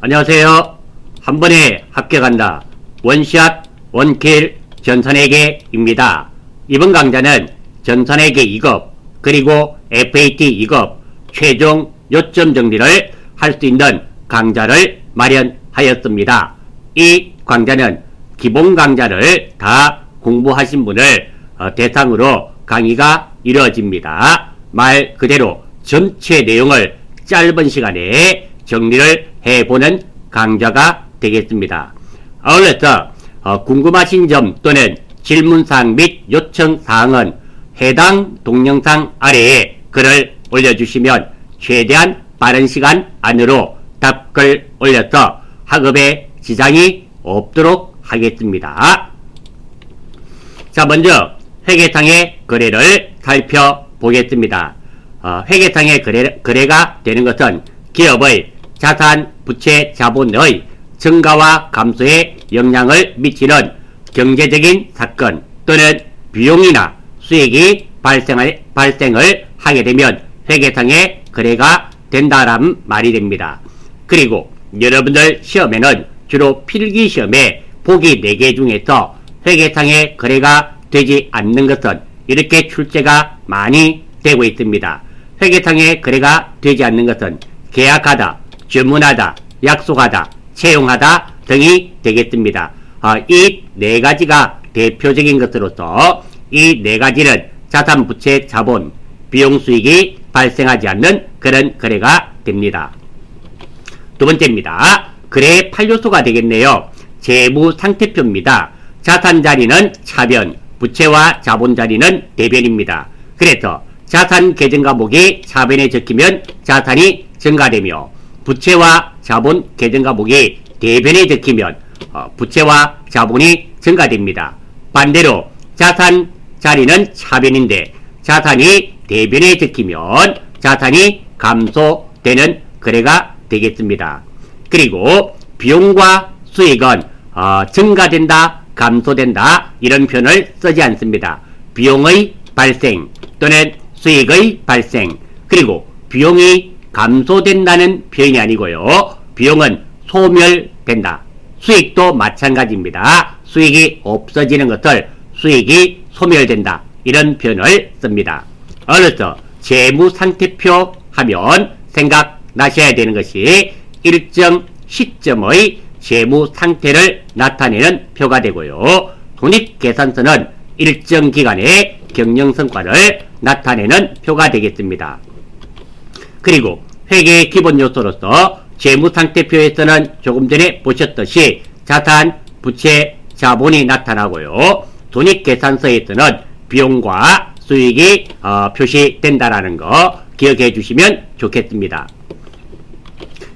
안녕하세요. 한 번에 합격한다. 원샷 원킬 전산회계입니다. 이번 강좌는 전산회계 2급 그리고 FAT 2급 최종 요점 정리를 할 수 있는 강좌를 마련하였습니다. 이 강좌는 기본 강좌를 다 공부하신 분을 대상으로 강의가 이루어집니다. 말 그대로 전체 내용을 짧은 시간에 정리를 해보는 강좌가 되겠습니다. 아울러서 궁금하신 점 또는 질문사항 및 요청사항은 해당 동영상 아래에 글을 올려주시면 최대한 빠른 시간 안으로 답글 올려서 학업에 지장이 없도록 하겠습니다. 자, 먼저 회계상의 거래를 살펴보겠습니다. 회계상의 거래가 되는 것은 기업의 자산, 부채, 자본의 증가와 감소에 영향을 미치는 경제적인 사건 또는 비용이나 수익이 발생을 하게 되면 회계상의 거래가 된다라는 말이 됩니다. 그리고 여러분들 시험에는 주로 필기시험에 보기 4개 중에서 회계상의 거래가 되지 않는 것은 이렇게 출제가 많이 되고 있습니다. 회계상의 거래가 되지 않는 것은 계약하다, 주문하다, 약속하다, 채용하다 등이 되겠습니다. 이 4가지가 대표적인 것으로서 이 4가지는 자산, 부채, 자본, 비용, 수익이 발생하지 않는 그런 거래가 됩니다. 두 번째입니다. 거래의 8요소가 되겠네요. 재무 상태표입니다. 자산 자리는 차변, 부채와 자본 자리는 대변입니다. 그래서 자산 계정 과목이 차변에 적히면 자산이 증가되며 부채와 자본 계정 과목이 대변에 적히면 부채와 자본이 증가됩니다. 반대로 자산 자리는 차변인데 자산이 대변에 적히면 자산이 감소되는 거래가 되겠습니다. 그리고 비용과 수익은 증가된다, 감소된다 이런 표현을 쓰지 않습니다. 비용의 발생 또는 수익의 발생 그리고 비용이 감소된다는 표현이 아니고요. 비용은 소멸된다. 수익도 마찬가지입니다. 수익이 없어지는 것을 수익이 소멸된다. 이런 표현을 씁니다. 어느서 재무상태표 하면 생각나셔야 되는 것이 일정 시점의 재무상태를 나타내는 표가 되고요. 손익계산서는 일정 기간의 경영성과를 나타내는 표가 되겠습니다. 그리고 회계의 기본 요소로서 재무상태표에서는 조금 전에 보셨듯이 자산, 부채, 자본이 나타나고요. 손익계산서에서는 비용과 수익이 표시된다라는 거 기억해 주시면 좋겠습니다.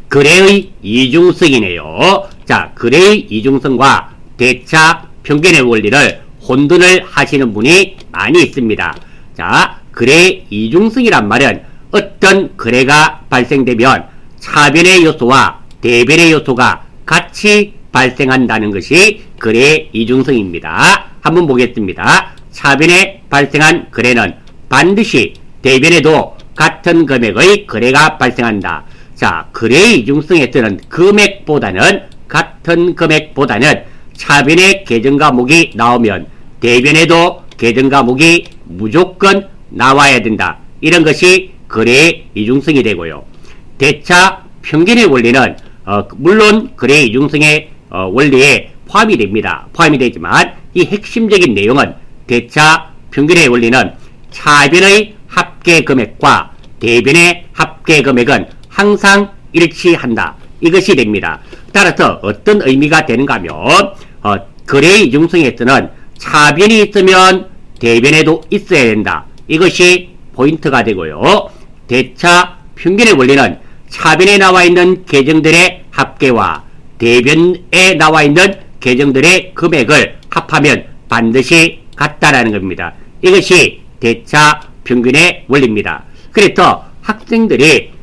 거래의 이중성이네요. 자, 거래의 이중성과 대차 평균의 원리를 혼돈을 하시는 분이 많이 있습니다. 자, 거래의 이중성이란 말은 어떤 거래가 발생되면 차변의 요소와 대변의 요소가 같이 발생한다는 것이 거래의 이중성입니다. 한번 보겠습니다. 차변에 발생한 거래는 반드시 대변에도 같은 금액의 거래가 발생한다. 자, 거래의 이중성에서는 같은 금액보다는 차변에 계정 과목이 나오면 대변에도 계정 과목이 무조건 나와야 된다. 이런 것이 거래의 이중성이 되고요. 대차 평균의 원리는 물론 거래의 이중성의 원리에 포함이 됩니다. 포함이 되지만 이 핵심적인 내용은 대차 평균의 원리는 차변의 합계 금액과 대변의 합계 금액은 항상 일치한다. 이것이 됩니다. 따라서 어떤 의미가 되는가 하면 거래의 이중성에서는 차변이 있으면 대변에도 있어야 된다. 이것이 포인트가 되고요. 대차 평균의 원리는 차변에 나와 있는 계정들의 합계와 대변에 나와 있는 계정들의 금액을 합하면 반드시 같다라는 겁니다. 이것이 대차 평균의 원리입니다. 그래서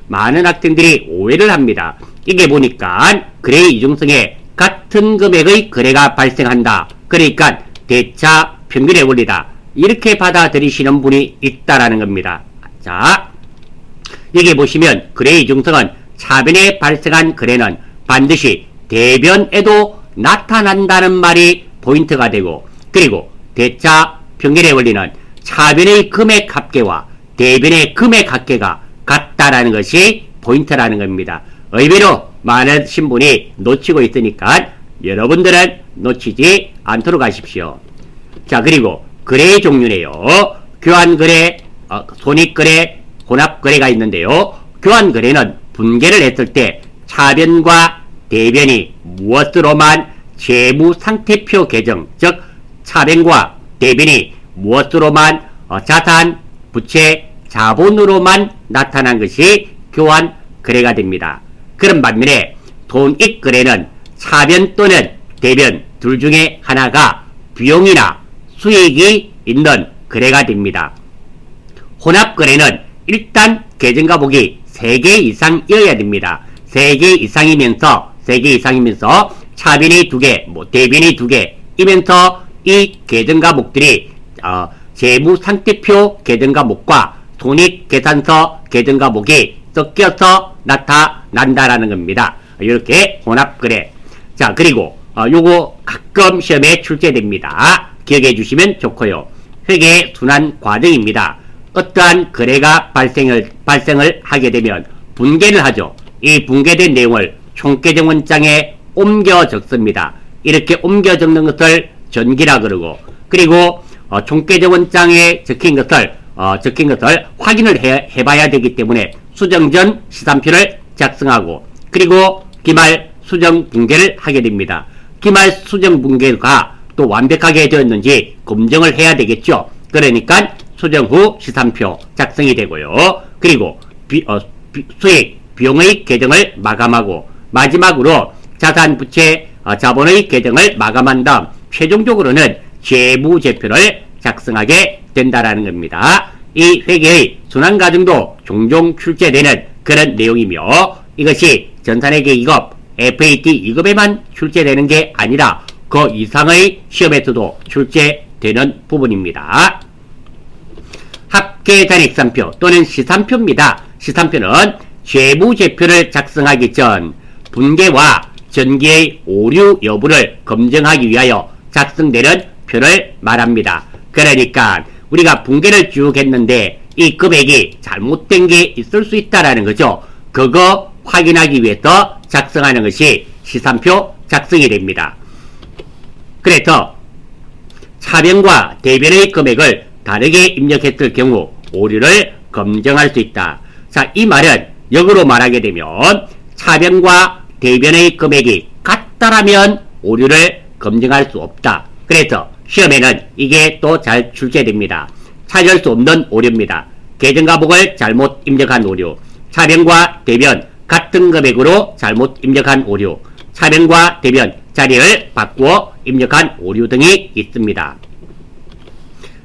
많은 학생들이 오해를 합니다. 이게 보니까 거래의 이중성에 같은 금액의 거래가 발생한다. 그러니까 대차 평균의 원리다. 이렇게 받아들이시는 분이 있다라는 겁니다. 자, 여기 보시면 거래의 이중성은 차변에 발생한 거래는 반드시 대변에도 나타난다는 말이 포인트가 되고, 그리고 대차 평균의 원리는 차변의 금액 합계와 대변의 금액 합계가 같다라는 것이 포인트라는 겁니다. 의외로 많은 신분이 놓치고 있으니까 여러분들은 놓치지 않도록 하십시오. 자, 그리고 거래의 종류네요. 교환거래, 손익거래, 혼합거래가 있는데요. 교환거래는 분계를 했을 때 차변과 대변이 무엇으로만 재무상태표 계정, 즉 차변과 대변이 무엇으로만 자산, 부채, 자본으로만 나타난 것이 교환거래가 됩니다. 그런 반면에 손익거래는 차변 또는 대변 둘 중에 하나가 비용이나 수익이 있는 거래가 됩니다. 혼합거래는 일단 계정과목이 3개 이상이어야 됩니다. 3개 이상이면서 차변이 2개, 대변이 2개이면서 이 계정과목들이 재무상태표 계정과목과 손익계산서 계정과목이 섞여서 나타난다라는 겁니다. 이렇게 혼합거래. 자, 그리고 요거 가끔 시험에 출제됩니다. 기억해 주시면 좋고요. 회계 순환 과정입니다. 어떠한 거래가 발생을 하게 되면 분계를 하죠. 이 분계된 내용을 총계정 원장에 옮겨 적습니다. 이렇게 옮겨 적는 것을 전기라 그러고, 그리고 총계정 원장에 적힌 것을 확인을 해봐야 되기 때문에 수정 전 시산표를 작성하고, 그리고 기말 수정 분계를 하게 됩니다. 기말 수정 분계가 또 완벽하게 되었는지 검증을 해야 되겠죠. 그러니까 수정 후 시산표 작성이 되고요. 그리고 수익, 비용의 계정을 마감하고, 마지막으로 자산, 부채, 자본의 계정을 마감한 다음 최종적으로는 재무제표를 작성하게 된다라는 겁니다. 이 회계의 순환 과정도 종종 출제되는 그런 내용이며, 이것이 전산회계 2급, FAT 2급에만 출제되는 게 아니라 그 이상의 시험에서도 출제되는 부분입니다. 합계잔액산표 또는 시산표입니다. 시산표는 재무제표를 작성하기 전 분계와 전기의 오류 여부를 검증하기 위하여 작성되는 표를 말합니다. 그러니까 우리가 분계를 쭉 했는데 이 금액이 잘못된 게 있을 수 있다라는 거죠. 그거 확인하기 위해서 작성하는 것이 시산표 작성이 됩니다. 그래서 차변과 대변의 금액을 다르게 입력했을 경우 오류를 검증할 수 있다. 자, 이 말은 역으로 말하게 되면 차변과 대변의 금액이 같다라면 오류를 검증할 수 없다. 그래서 시험에는 이게 또 잘 출제됩니다. 찾을 수 없는 오류입니다. 계정과목을 잘못 입력한 오류, 차변과 대변 같은 금액으로 잘못 입력한 오류, 차변과 대변 자리를 바꾸어 입력한 오류 등이 있습니다.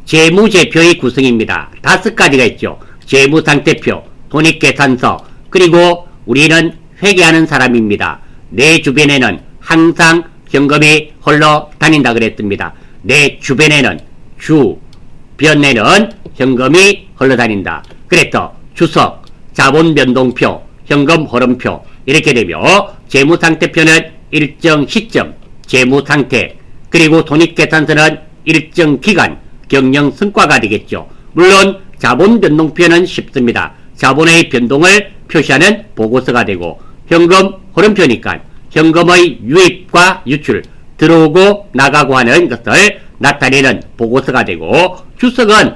재무제표의 구성입니다. 5가지가 있죠. 재무상태표, 손익계산서, 그리고 우리는 회계하는 사람입니다. 내 주변에는 항상 현금이 흘러 다닌다 그랬습니다. 내 주변에는 주변에는 현금이 흘러 다닌다. 그래서 주석, 자본변동표, 현금 흐름표 이렇게 되며, 재무상태표는 일정 시점, 재무상태, 그리고 손익계산서는 일정 기간, 경영 성과가 되겠죠. 물론 자본변동표는 쉽습니다. 자본의 변동을 표시하는 보고서가 되고, 현금 흐름표니까 현금의 유입과 유출, 들어오고 나가고 하는 것을 나타내는 보고서가 되고, 주석은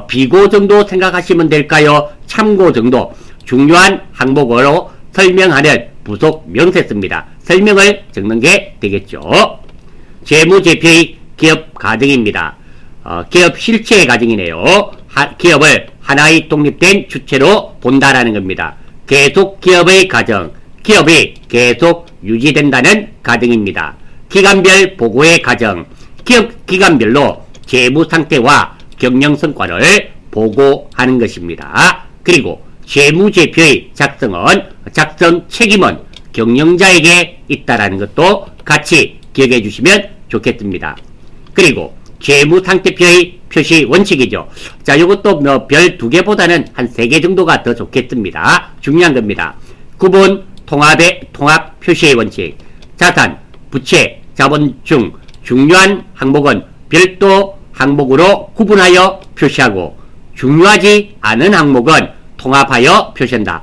비고 정도 생각하시면 될까요? 참고 정도, 중요한 항목으로 설명하는 부속 명세서입니다. 설명을 적는 게 되겠죠. 재무제표의 기업 가정입니다. 기업 실체의 가정이네요. 기업을 하나의 독립된 주체로 본다라는 겁니다. 계속 기업의 가정, 기업이 계속 유지된다는 가정입니다. 기간별 보고의 가정, 기업 기간별로 재무 상태와 경영 성과를 보고하는 것입니다. 그리고 재무제표의 작성 책임은 경영자에게 있다라는 것도 같이 기억해 주시면 좋겠습니다. 그리고 재무상태표의 표시 원칙이죠. 자, 이것도 별 2개보다는 한 3개 정도가 더 좋겠습니다. 중요한 겁니다. 구분 통합 표시의 원칙. 자산, 부채, 자본 중 중요한 항목은 별도 항목으로 구분하여 표시하고 중요하지 않은 항목은 통합하여 표시한다.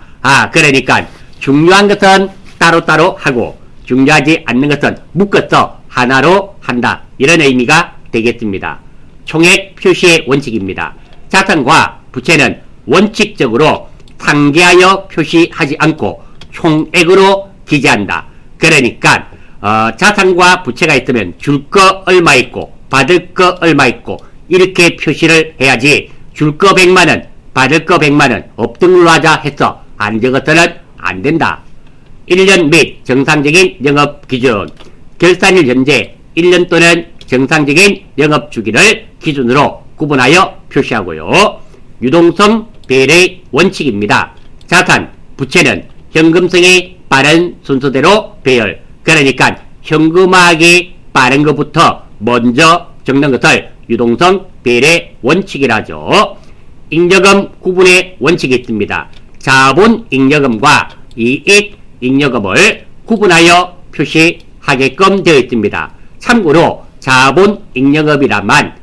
그러니까 중요한 것은 따로따로 하고 중요하지 않는 것은 묶어서 하나로 한다. 이런 의미가 되겠습니다. 총액 표시의 원칙입니다. 자산과 부채는 원칙적으로 상계하여 표시하지 않고 총액으로 기재한다. 그러니까 자산과 부채가 있으면 줄 거 얼마 있고 받을 거 얼마 있고 이렇게 표시를 해야지 줄 거 100만원 받을 거 100만원 업등으로 하자 해서 안 적어서는 안 된다. 1년 및 정상적인 영업기준. 결산일 현재 1년 또는 정상적인 영업주기를 기준으로 구분하여 표시하고요. 유동성 배열의 원칙입니다. 자산, 부채는 현금성이 빠른 순서대로 배열. 그러니까 현금화하기 빠른 것부터 먼저 적는 것을 유동성 배열의 원칙이라죠. 잉여금 구분의 원칙이 있습니다. 자본 잉여금과 이익 잉여금을 구분하여 표시하게끔 되어 있습니다. 참고로 자본 잉여금이란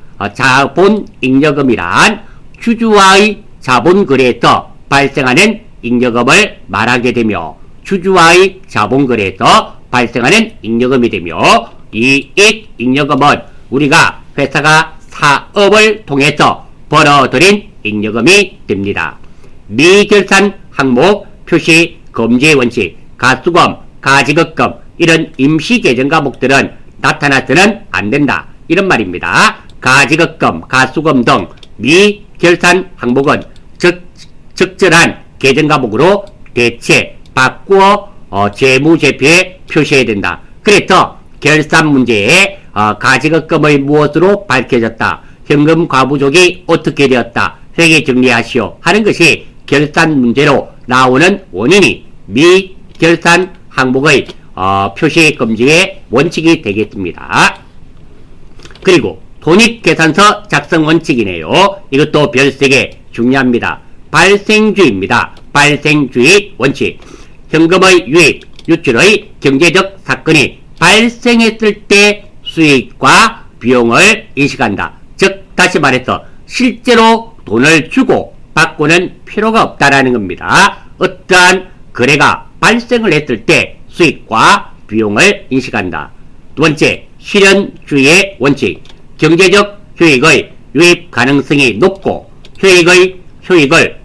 주주와의 자본거래에서 발생하는 잉여금을 말하게 되며 주주와의 자본거래에서 발생하는 잉여금이 되며 이익 잉여금은 우리가 회사가 사업을 통해서 벌어들인 잉여금이 됩니다. 미결산 항목 표시 금지의 원칙, 가수금, 가지급금 이런 임시계정 과목들은 나타나서는 안 된다. 이런 말입니다. 가지급금, 가수금 등 미결산 항목은 적절한 계정 과목으로 대체 바꾸어 재무제표에 표시해야 된다. 그래서 결산 문제에 가지급금의 무엇으로 밝혀졌다. 현금 과부족이 어떻게 되었다. 회계 정리하시오. 하는 것이 결산 문제로 나오는 원인이 미결산 항목의 표시 금지의 원칙이 되겠습니다. 그리고 돈익계산서 작성 원칙이네요. 이것도 별세게 중요합니다. 발생주의입니다. 발생주의 원칙. 현금의 유입, 유출의 경제적 사건이 발생했을 때 수익과 비용을 인식한다. 즉 다시 말해서 실제로 돈을 주고 받고는 필요가 없다라는 겁니다. 어떠한 거래가 발생을 했을 때 수익과 비용을 인식한다. 두 번째, 실현주의의 원칙. 경제적 효익의 유입 가능성이 높고 효익을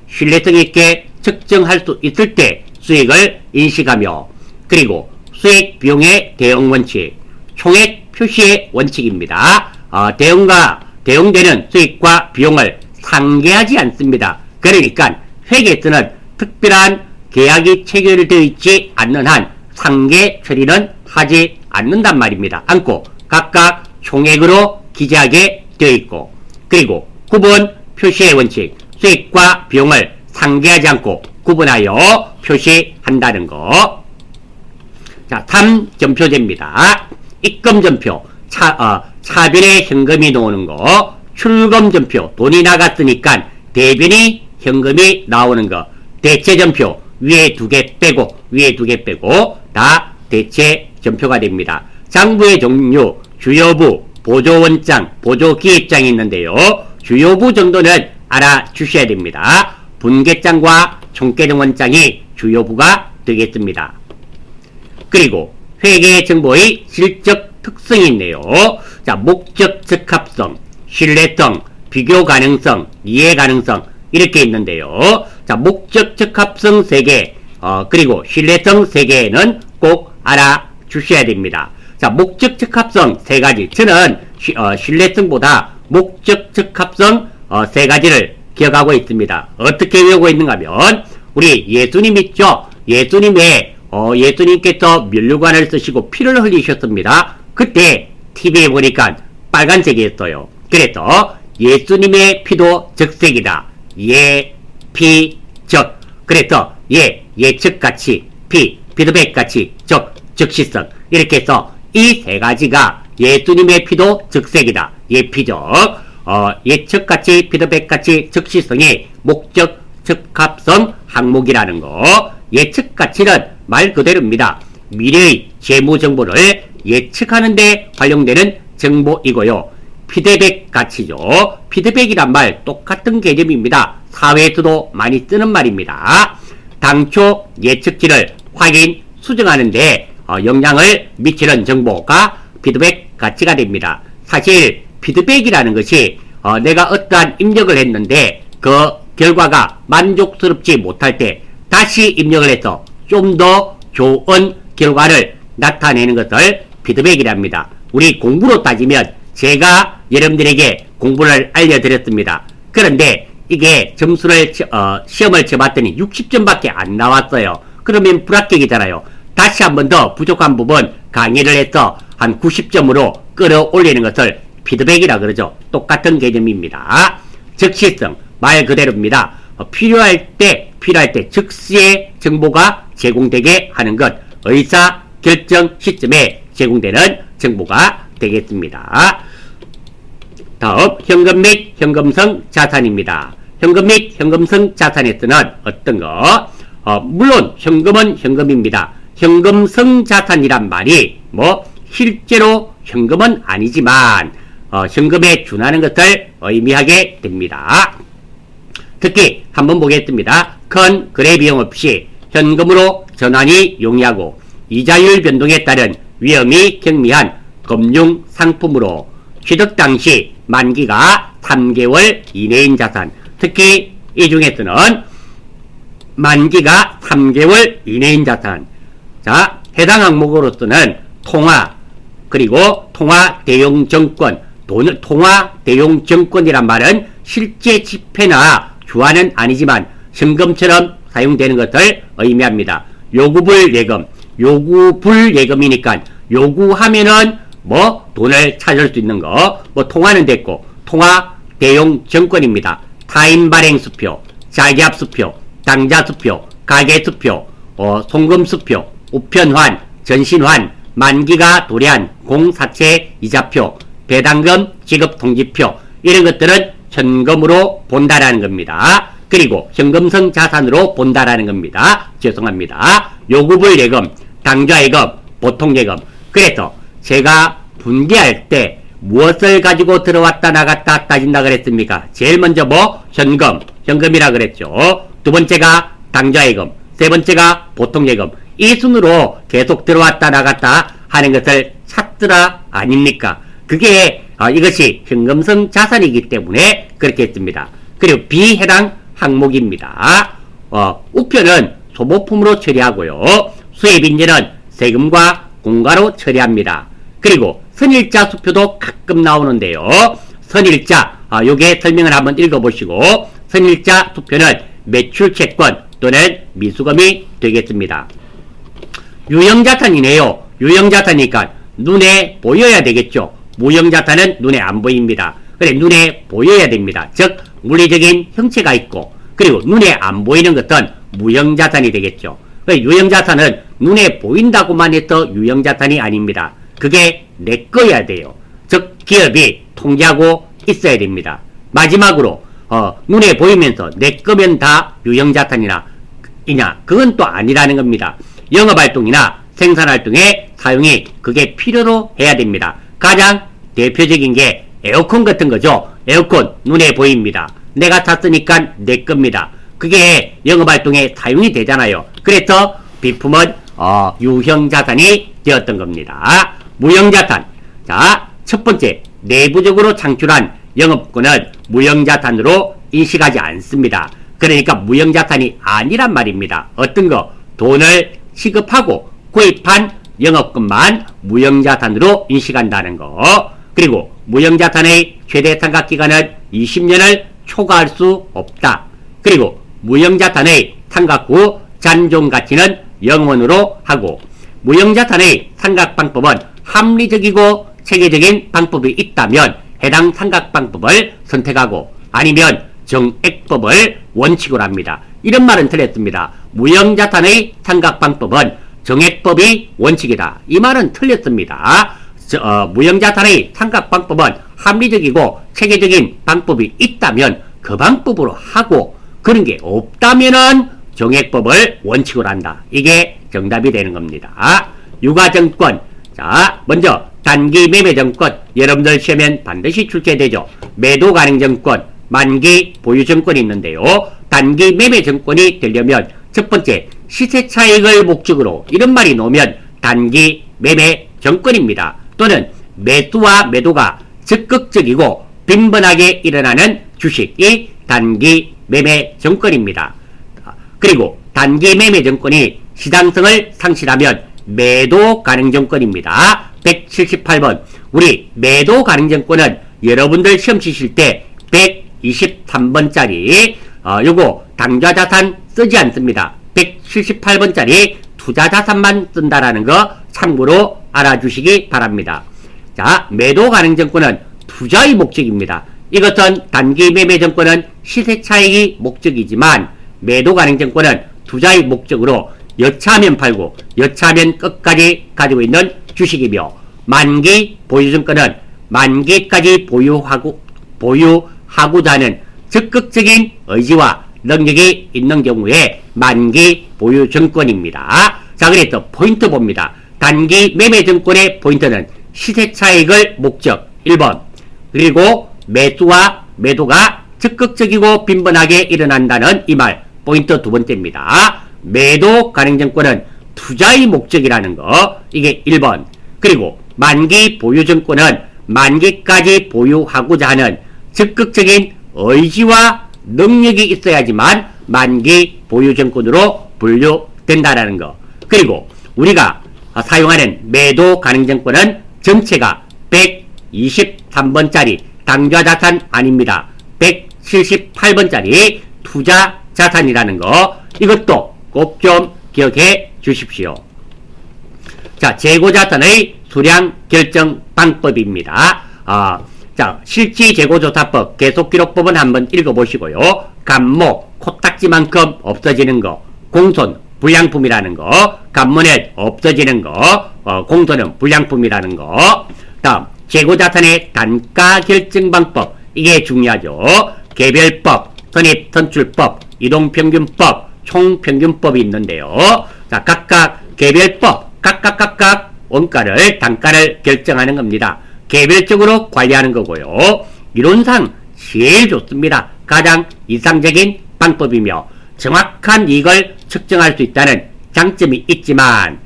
신뢰성 있게 측정할 수 있을 때 수익을 인식하며, 그리고 수익 비용의 대응 원칙. 총액 표시의 원칙입니다. 대응되는 수익과 비용을 상계하지 않습니다. 그러니까 회계에서는 특별한 계약이 체결되어 있지 않는 한 상계 처리는 하지 않는단 말입니다. 않고 각각 총액으로 기재하게 되어 있고, 그리고 구분 표시의 원칙. 수익과 비용을 상계하지 않고 구분하여 표시한다는 거. 자, 3점표제입니다. 입금점표, 차변에 현금이 나오는 거. 출금점표, 돈이 나갔으니까 대변이 현금이 나오는 거. 대체점표, 위에 두 개 빼고 다 대체점표가 됩니다. 장부의 종류, 주요부, 보조원장, 보조기입장이 있는데요. 주요부 정도는 알아주셔야 됩니다. 분계장과 총계정원장이 주요부가 되겠습니다. 그리고 회계정보의 실적 특성이 있네요. 자, 목적 적합성, 신뢰성, 비교 가능성, 이해 가능성 이렇게 있는데요. 자, 목적 적합성 3개, 그리고 신뢰성 3개는 꼭 알아주셔야 됩니다. 자, 목적 적합성 3가지. 저는 신뢰성보다 목적 적합성 3가지를 기억하고 있습니다. 어떻게 외우고 있는가 하면, 우리 예수님 있죠? 예수님께서 면류관을 쓰시고 피를 흘리셨습니다. 그때 TV에 보니까 빨간색이었어요. 그래서 예수님의 피도 적색이다. 적. 그래서 예측같이, 피드백같이, 적시성. 이렇게 해서 이 3가지가 예수님의 피도 적색이다. 예피적. 예측같이, 피드백같이, 적시성이 목적 적합성 항목이라는 거. 예측가치는 말 그대로입니다. 미래의 재무 정보를 예측하는 데 활용되는 정보이고요. 피드백 가치죠. 피드백이란 말 똑같은 개념입니다. 사회에서도 많이 쓰는 말입니다. 당초 예측치를 확인, 수정하는데 영향을 미치는 정보가 피드백 가치가 됩니다. 사실 피드백이라는 것이 내가 어떠한 입력을 했는데 그 결과가 만족스럽지 못할 때 다시 입력을 해서 좀 더 좋은 결과를 나타내는 것을 피드백이랍니다. 우리 공부로 따지면 제가 여러분들에게 공부를 알려드렸습니다. 그런데 이게 점수를 시험을 쳐봤더니 60점밖에 안 나왔어요. 그러면 불합격이잖아요. 다시 한 번 더 부족한 부분 강의를 해서 한 90점으로 끌어올리는 것을 피드백이라 그러죠. 똑같은 개념입니다. 즉시성 말 그대로입니다. 필요할 때 즉시의 정보가 제공되게 하는 것, 의사 결정 시점에 제공되는 정보가 되겠습니다. 다음 현금 및 현금성 자산입니다. 현금 및 현금성 자산에 쓰는 어떤 거? 물론 현금은 현금입니다. 현금성 자산이란 말이 실제로 현금은 아니지만 현금에 준하는 것을 의미하게 됩니다. 특히 한번 보겠습니다. 큰 거래 비용 없이 현금으로 전환이 용이하고 이자율 변동에 따른 위험이 경미한 금융 상품으로 취득 당시 만기가 3개월 이내인 자산, 특히 이 중에서는 만기가 3개월 이내인 자산. 자, 해당 항목으로서는 통화, 그리고 통화 대용 정권, 통화 대용 정권이란 말은 실제 지폐나 주화는 아니지만 현금처럼 사용되는 것을 의미합니다. 요구불 예금, 요구불 예금이니까 요구하면은 돈을 찾을 수 있는 거, 통화는 됐고, 통화 대용 정권입니다. 타인 발행 수표, 자기압 수표, 당좌 수표, 가계 수표, 송금 수표, 우편환, 전신환, 만기가 도래한 공사채 이자표, 배당금 지급 통지표, 이런 것들은 현금으로 본다라는 겁니다. 그리고 현금성 자산으로 본다라는 겁니다. 죄송합니다. 요구불 예금, 당좌 예금, 보통 예금. 그래서 제가 분개할 때 무엇을 가지고 들어왔다 나갔다 따진다 그랬습니까? 제일 먼저 현금, 현금이라 그랬죠. 두 번째가 당좌 예금, 세 번째가 보통 예금. 이 순으로 계속 들어왔다 나갔다 하는 것을 찾더라 아닙니까? 그게 이것이 현금성 자산이기 때문에 그렇게 했습니다. 그리고 비해당 항목입니다. 우편은 소모품으로 처리하고요. 수입인지는 세금과 공과로 처리합니다. 그리고 선일자 수표도 가끔 나오는데요. 선일자, 요게 설명을 한번 읽어보시고, 선일자 수표는 매출채권 또는 미수금이 되겠습니다. 유형자산이네요. 유형자산이니까 눈에 보여야 되겠죠. 무형자산은 눈에 안 보입니다. 그래, 눈에 보여야 됩니다. 즉 물리적인 형체가 있고, 그리고 눈에 안 보이는 것은 무형자산이 되겠죠. 유형자산은 눈에 보인다고만 해서 유형자산이 아닙니다. 그게 내 거야 돼요. 즉 기업이 통제하고 있어야 됩니다. 마지막으로 눈에 보이면서 내 거면 다 유형자산이냐, 그건 또 아니라는 겁니다. 영업활동이나 생산활동에 사용이 그게 필요로 해야 됩니다. 가장 대표적인 게 에어컨 같은 거죠. 에어컨 눈에 보입니다. 내가 샀으니까 내 겁니다. 그게 영업활동에 사용이 되잖아요. 그래서 비품은 유형자산이 되었던 겁니다. 무형자산. 자, 첫 번째, 내부적으로 창출한 영업권은 무형자산으로 인식하지 않습니다. 그러니까 무형자산이 아니란 말입니다. 어떤 거? 돈을 취급하고 구입한 영업권만 무형자산으로 인식한다는 거. 그리고 무형자산의 최대 상각기간은 20년을 초과할 수 없다. 그리고 무형자산의 상각 후 잔존가치는 0원으로 하고, 무형자산의 상각방법은 합리적이고 체계적인 방법이 있다면 해당 상각방법을 선택하고, 아니면 정액법을 원칙으로 합니다. 이런 말은 틀렸습니다. 무형자산의 상각방법은 정액법이 원칙이다. 이 말은 틀렸습니다. 무형자산의 상각방법은 합리적이고 체계적인 방법이 있다면 그 방법으로 하고, 그런 게 없다면은 정액법을 원칙으로 한다. 이게 정답이 되는 겁니다. 유가증권. 자, 먼저 단기 매매증권, 여러분들 시험엔 반드시 출제되죠. 매도가능증권, 만기 보유증권이 있는데요. 단기 매매증권이 되려면 첫 번째, 시세차익을 목적으로 이런 말이 나오면 단기 매매증권입니다. 또는 매수와 매도가 적극적이고 빈번하게 일어나는 주식이 단기 매매증권입니다. 그리고 단기 매매증권이 시장성을 상실하면 매도가능증권입니다. 178번. 우리 매도가능증권은 여러분들 시험 치실 때 123번짜리 요거 당좌자산 쓰지 않습니다. 178번짜리 투자자산만 쓴다라는 거 참고로 알아주시기 바랍니다. 자, 매도가능증권은 투자의 목적입니다. 이것은 단기 매매증권은 시세차익이 목적이지만 매도가능증권은 투자의 목적으로 여차하면 팔고 여차하면 끝까지 가지고 있는 주식이며, 만기 보유증권은 만기까지 보유하고자 하는 적극적인 의지와 능력이 있는 경우에 만기 보유증권입니다. 자, 그래서 포인트 봅니다. 단기 매매증권의 포인트는 시세차익을 목적 1번, 그리고 매수와 매도가 적극적이고 빈번하게 일어난다는 이 말, 포인트 두 번째입니다. 매도가능증권은 투자의 목적이라는 거, 이게 1번. 그리고 만기 보유증권은 만기까지 보유하고자 하는 적극적인 의지와 능력이 있어야지만 만기 보유증권으로 분류된다라는 거. 그리고 우리가 사용하는 매도가능증권은 전체가 123번짜리 당좌자산 아닙니다. 178번짜리 투자자산이라는 거, 이것도 꼭 좀 기억해 주십시오. 자, 재고자산의 수량 결정 방법입니다. 자, 실지재고조사법 계속기록법은 한번 읽어보시고요. 간목, 코딱지만큼 없어지는 거, 공손, 불량품이라는 거, 간문에 없어지는 거, 공손은 불량품이라는 거. 다음, 재고자산의 단가 결정 방법, 이게 중요하죠. 개별법, 선입선출법, 이동평균법, 총평균법이 있는데요. 자, 각각 개별법, 각각 원가를, 단가를 결정하는 겁니다. 개별적으로 관리하는 거고요. 이론상 제일 좋습니다. 가장 이상적인 방법이며 정확한 이익을 측정할 수 있다는 장점이 있지만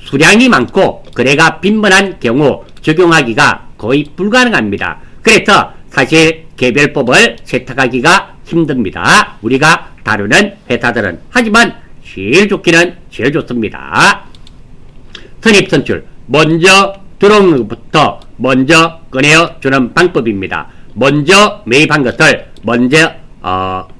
수량이 많고 거래가 빈번한 경우 적용하기가 거의 불가능합니다. 그래서 사실 개별법을 채택하기가 힘듭니다. 우리가 다루는 회사들은. 하지만 제일 좋기는 제일 좋습니다. 선입선출, 먼저 들어오는 것부터 먼저 꺼내주는 방법입니다. 먼저 매입한 것을 먼저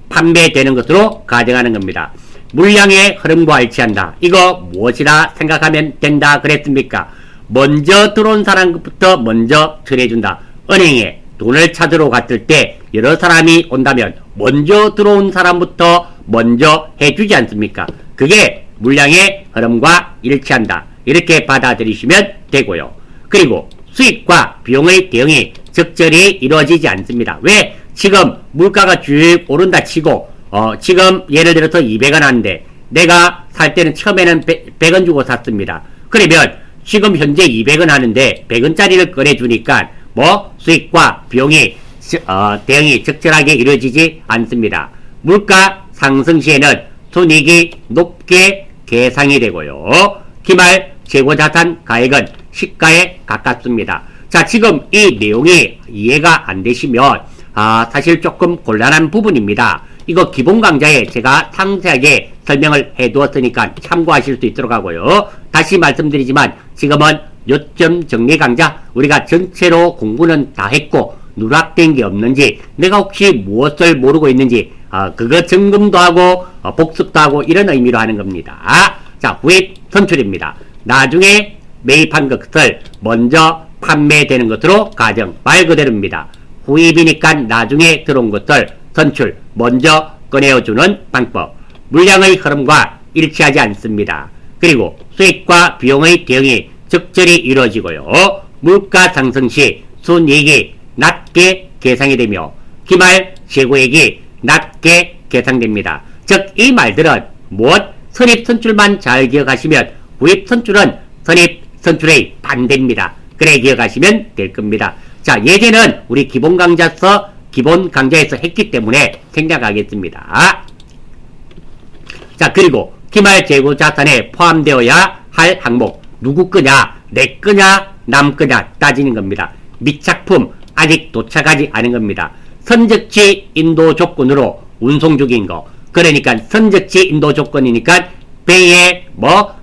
판매되는 것으로 가정하는 겁니다. 물량의 흐름과 일치한다. 이거 무엇이라 생각하면 된다 그랬습니까? 먼저 들어온 사람부터 먼저 처리해준다. 은행에 돈을 찾으러 갔을 때 여러 사람이 온다면 먼저 들어온 사람부터 먼저 해주지 않습니까? 그게 물량의 흐름과 일치한다. 이렇게 받아들이시면 되고요. 그리고 수익과 비용의 대응이 적절히 이루어지지 않습니다. 왜? 지금 물가가 쭉 오른다 치고 지금 예를 들어서 200원 하는데 내가 살 때는 처음에는 100원 주고 샀습니다. 그러면 지금 현재 200원 하는데 100원짜리를 꺼내주니까 수익과 비용이 대응이 적절하게 이루어지지 않습니다. 물가 상승 시에는 손익이 높게 계상이 되고요. 기말 재고자산 가액은 시가에 가깝습니다. 자, 지금 이 내용이 이해가 안 되시면 사실 조금 곤란한 부분입니다. 이거 기본 강좌에 제가 상세하게 설명을 해두었으니까 참고하실 수 있도록 하고요. 다시 말씀드리지만 지금은 요점 정리 강좌, 우리가 전체로 공부는 다 했고 누락된 게 없는지, 내가 혹시 무엇을 모르고 있는지 그거 점검도 하고 복습도 하고 이런 의미로 하는 겁니다. 자, 후입 선출입니다. 나중에 매입한 것을 먼저 판매되는 것으로 가정, 말 그대로입니다. 후입이니까 나중에 들어온 것을 선출, 먼저 꺼내어주는 방법. 물량의 흐름과 일치하지 않습니다. 그리고 수익과 비용의 대응이 적절히 이루어지고요. 물가 상승 시 순이익이 낮게 계상이 되며 기말 재고액이 낮게 계상됩니다. 즉 이 말들은 무엇? 선입, 선출만 잘 기억하시면 구입, 선출은 선입, 선출의 반대입니다. 그래 기억하시면 될 겁니다. 자, 예제는 우리 기본 강좌에서 했기 때문에 생략하겠습니다. 자, 그리고 기말 재고 자산에 포함되어야 할 항목, 누구 거냐, 내 거냐, 남 거냐 따지는 겁니다. 미착품 아직 도착하지 않은 겁니다. 선적지 인도 조건으로 운송 중인 거. 그러니까 선적지 인도 조건이니까 배에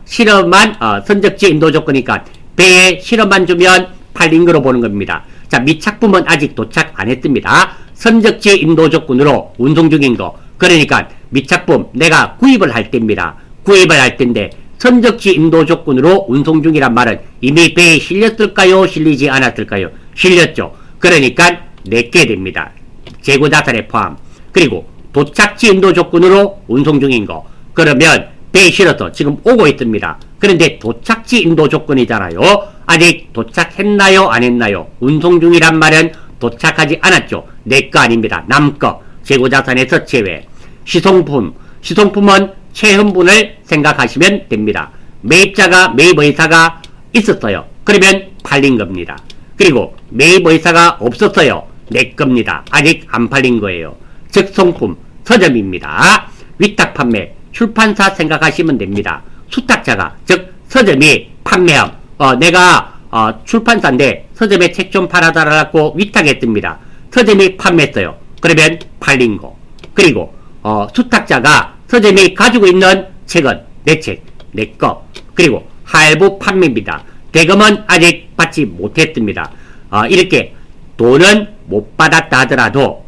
선적지 인도 조건이니까 배에 실험만 주면 팔린 거로 보는 겁니다. 자, 미착품은 아직 도착 안 했습니다. 선적지 인도 조건으로 운송 중인 거. 그러니까 미착품 내가 구입을 할 때입니다. 구입을 할 때인데 선적지 인도 조건으로 운송 중이란 말은 이미 배에 실렸을까요? 실리지 않았을까요? 실렸죠. 그러니까 내게 됩니다. 재고자산에 포함. 그리고 도착지 인도 조건으로 운송 중인 거. 그러면 배에 실어서 지금 오고 있습니다. 그런데 도착지 인도 조건이잖아요. 아직 도착했나요? 안 했나요? 운송 중이란 말은 도착하지 않았죠. 내 거 아닙니다. 남 거. 재고자산에서 제외. 시송품은 체험분을 생각하시면 됩니다. 매입 의사가 있었어요. 그러면 팔린 겁니다. 그리고 매입 의사가 없었어요. 내 겁니다. 아직 안 팔린 거예요. 즉 송품, 서점입니다. 위탁 판매, 출판사 생각하시면 됩니다. 수탁자가, 즉 서점이 판매함. 내가 출판사인데 서점에 책 좀 팔아달라고 위탁했습니다. 서점이 판매했어요. 그러면 팔린 거. 그리고 수탁자가 서점이 가지고 있는 책은 내 책, 내 거. 그리고 할부 판매입니다. 대금은 아직 받지 못했습니다. 이렇게 돈은 못 받았다 하더라도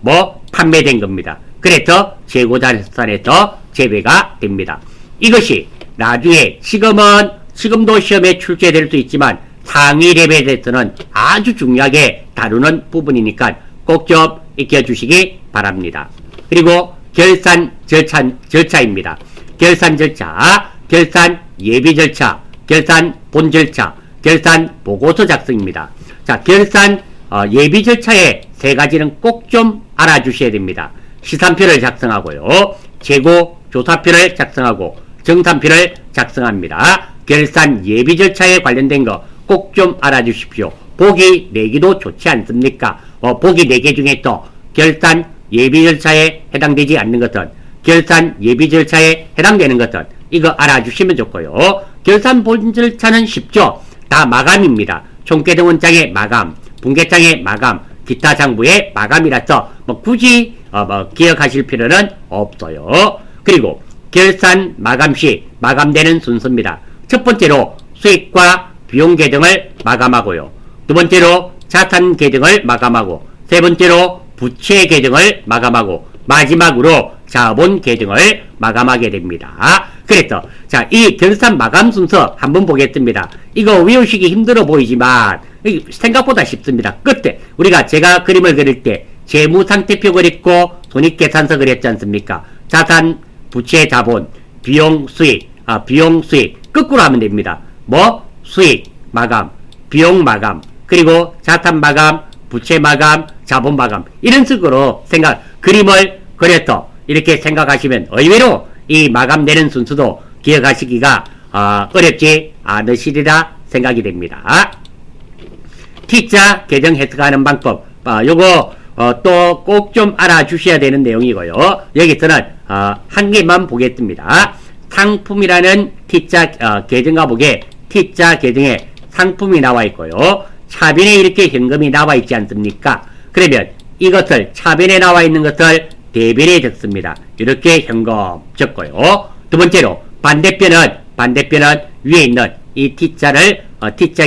판매된 겁니다. 그래서 재고자산에서 제외가 됩니다. 이것이 나중에 지금도 시험에 출제될 수 있지만 상위 레벨에서는 아주 중요하게 다루는 부분이니까 꼭 좀 익혀주시기 바랍니다. 그리고 결산 절차입니다. 결산 절차, 결산 예비 절차, 결산 본 절차, 결산 보고서 작성입니다. 자, 결산 예비 절차의 세 가지는 꼭 좀 알아주셔야 됩니다. 시산표를 작성하고요. 재고 조사표를 작성하고 정산표를 작성합니다. 결산 예비 절차에 관련된 거 꼭 좀 알아주십시오. 보기 내기도 좋지 않습니까? 보기 4개 중에 또 결산 예비 절차에 해당되지 않는 것은, 결산 예비 절차에 해당되는 것은 이거 알아주시면 좋고요. 결산 본 절차는 쉽죠. 다 마감입니다. 총계정원장의 마감, 분계장의 마감, 기타 장부의 마감이라서 굳이 기억하실 필요는 없어요. 그리고 결산 마감 시 마감되는 순서입니다. 첫 번째로 수익과 비용 계정을 마감하고요. 두 번째로 자산 계정을 마감하고, 세 번째로 부채 계정을 마감하고, 마지막으로 자본 계정을 마감하게 됩니다. 그래서 이 결산 마감 순서 한번 보겠습니다. 이거 외우시기 힘들어 보이지만 생각보다 쉽습니다. 끝에 제가 그림을 그릴 때 재무상태표 그렸고 손익계산서 그렸지 않습니까? 자산, 부채, 자본, 비용, 수익, 비용, 수익 거꾸로 하면 됩니다. 수익 마감, 비용 마감, 그리고 자산 마감, 부채 마감, 자본 마감, 이런 식으로 그림을 그려서 이렇게 생각하시면 의외로 이 마감되는 순서도 기억하시기가 어렵지 않으시리라 생각이 됩니다. T자 계정 해석하는 방법, 요거 또 꼭 좀 알아주셔야 되는 내용이고요. 여기서는 한 개만 보겠습니다. 상품이라는 T자 계정 과목에 T자 계정에 상품이 나와 있고요. 차변에 이렇게 현금이 나와 있지 않습니까? 그러면 이것을 차변에 나와 있는 것을 대변에 적습니다. 이렇게 현금 적고요. 두 번째로 반대편은 위에 있는 이 T자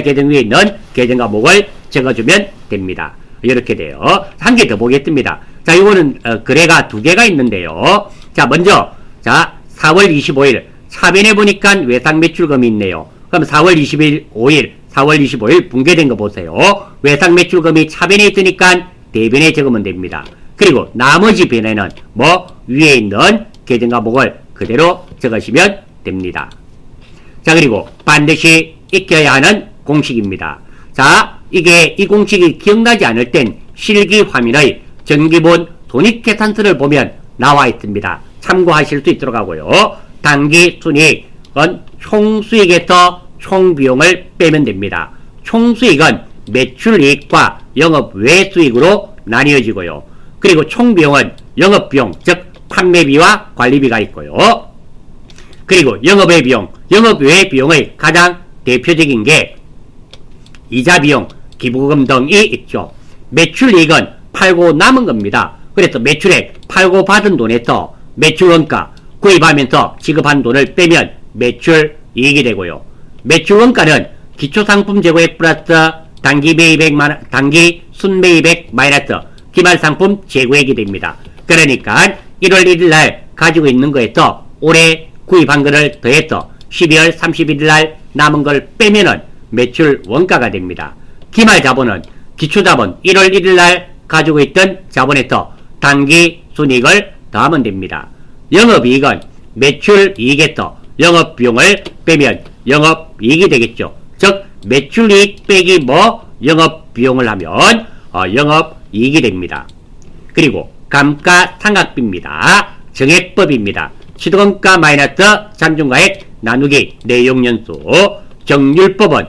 계정 위에 있는 계정 과목을 적어주면 됩니다. 이렇게 돼요. 한 개 더 보겠습니다. 자, 이거는 거래가 2개가 있는데요. 자, 먼저 4월 25일 차변에 보니까 외상 매출금이 있네요. 그럼 4월 25일 분괴된 거 보세요. 외상 매출금이 차변에 있으니까 대변에 적으면 됩니다. 그리고 나머지 변에는 위에 있는 계정 과목을 그대로 적으시면 됩니다. 자, 그리고 반드시 익혀야 하는 공식입니다. 자, 이 공식이 기억나지 않을 땐 실기 화면의 정기본 손익계산서를 보면 나와 있습니다. 참고하실 수 있도록 하고요. 단기 순이익은 총수익에서 총비용을 빼면 됩니다. 총수익은 매출이익과 영업외수익으로 나뉘어지고요. 그리고 총비용은 영업비용, 즉 판매비와 관리비가 있고요. 그리고 영업외 비용, 영업외 비용의 가장 대표적인 게 이자비용, 기부금 등이 있죠. 매출이익은 팔고 남은 겁니다. 그래서 매출액, 팔고 받은 돈에서 매출원가, 구입하면서 지급한 돈을 빼면 매출이익이 되고요. 매출원가는 기초상품 재고액 플러스 단기 순매입액 마이너스 기말상품 재고액이 됩니다. 그러니까 1월 1일 날 가지고 있는 거에서 올해 구입한 거를 더해서 12월 31일 날 남은 걸 빼면은 매출 원가가 됩니다. 기말자본은 기초자본 1월 1일 날 가지고 있던 자본에서 단기 순이익을 더하면 됩니다. 영업이익은 매출이익에서 영업비용을 빼면 영업이익이 되겠죠. 즉 매출이익 빼기 영업비용을 하면 영업이익이 됩니다. 그리고 감가상각비입니다. 정액법입니다. 시도금가 마이너스 잔존가액 나누기 내용연수. 정률법은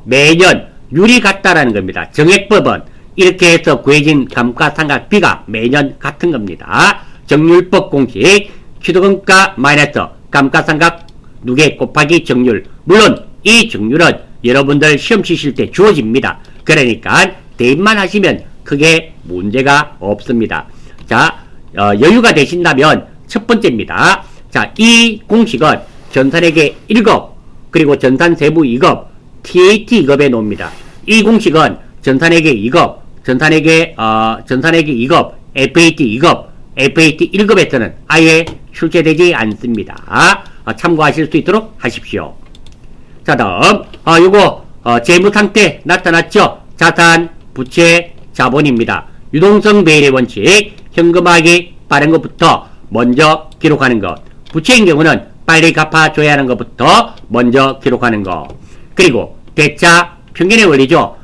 매년 율이 같다라는 겁니다. 정액법은 이렇게 해서 구해진 감가상각비가 매년 같은 겁니다. 정률법 공식 시도금가 마이너스 감가상각 누계 곱하기 정률. 물론 이 정률은 여러분들 시험 치실 때 주어집니다. 그러니까 대입만 하시면 크게 문제가 없습니다. 자, 여유가 되신다면 첫 번째입니다. 자, 이 공식은 전산회계 1급 그리고 전산세부 2급 TAT 2급에 놓습니다. 이 공식은 전산회계 2급, 전산회계 2급, FAT 2급, FAT 1급에서는 아예 출제되지 않습니다. 참고하실 수 있도록 하십시오. 자, 다음 요거 재무상태 나타났죠? 자산, 부채, 자본입니다. 유동성 배열의 원칙, 현금화하기 빠른 것부터 먼저 기록하는 것. 부채인 경우는 빨리 갚아줘야 하는 것부터 먼저 기록하는 것. 그리고 대차 평균의 원리죠.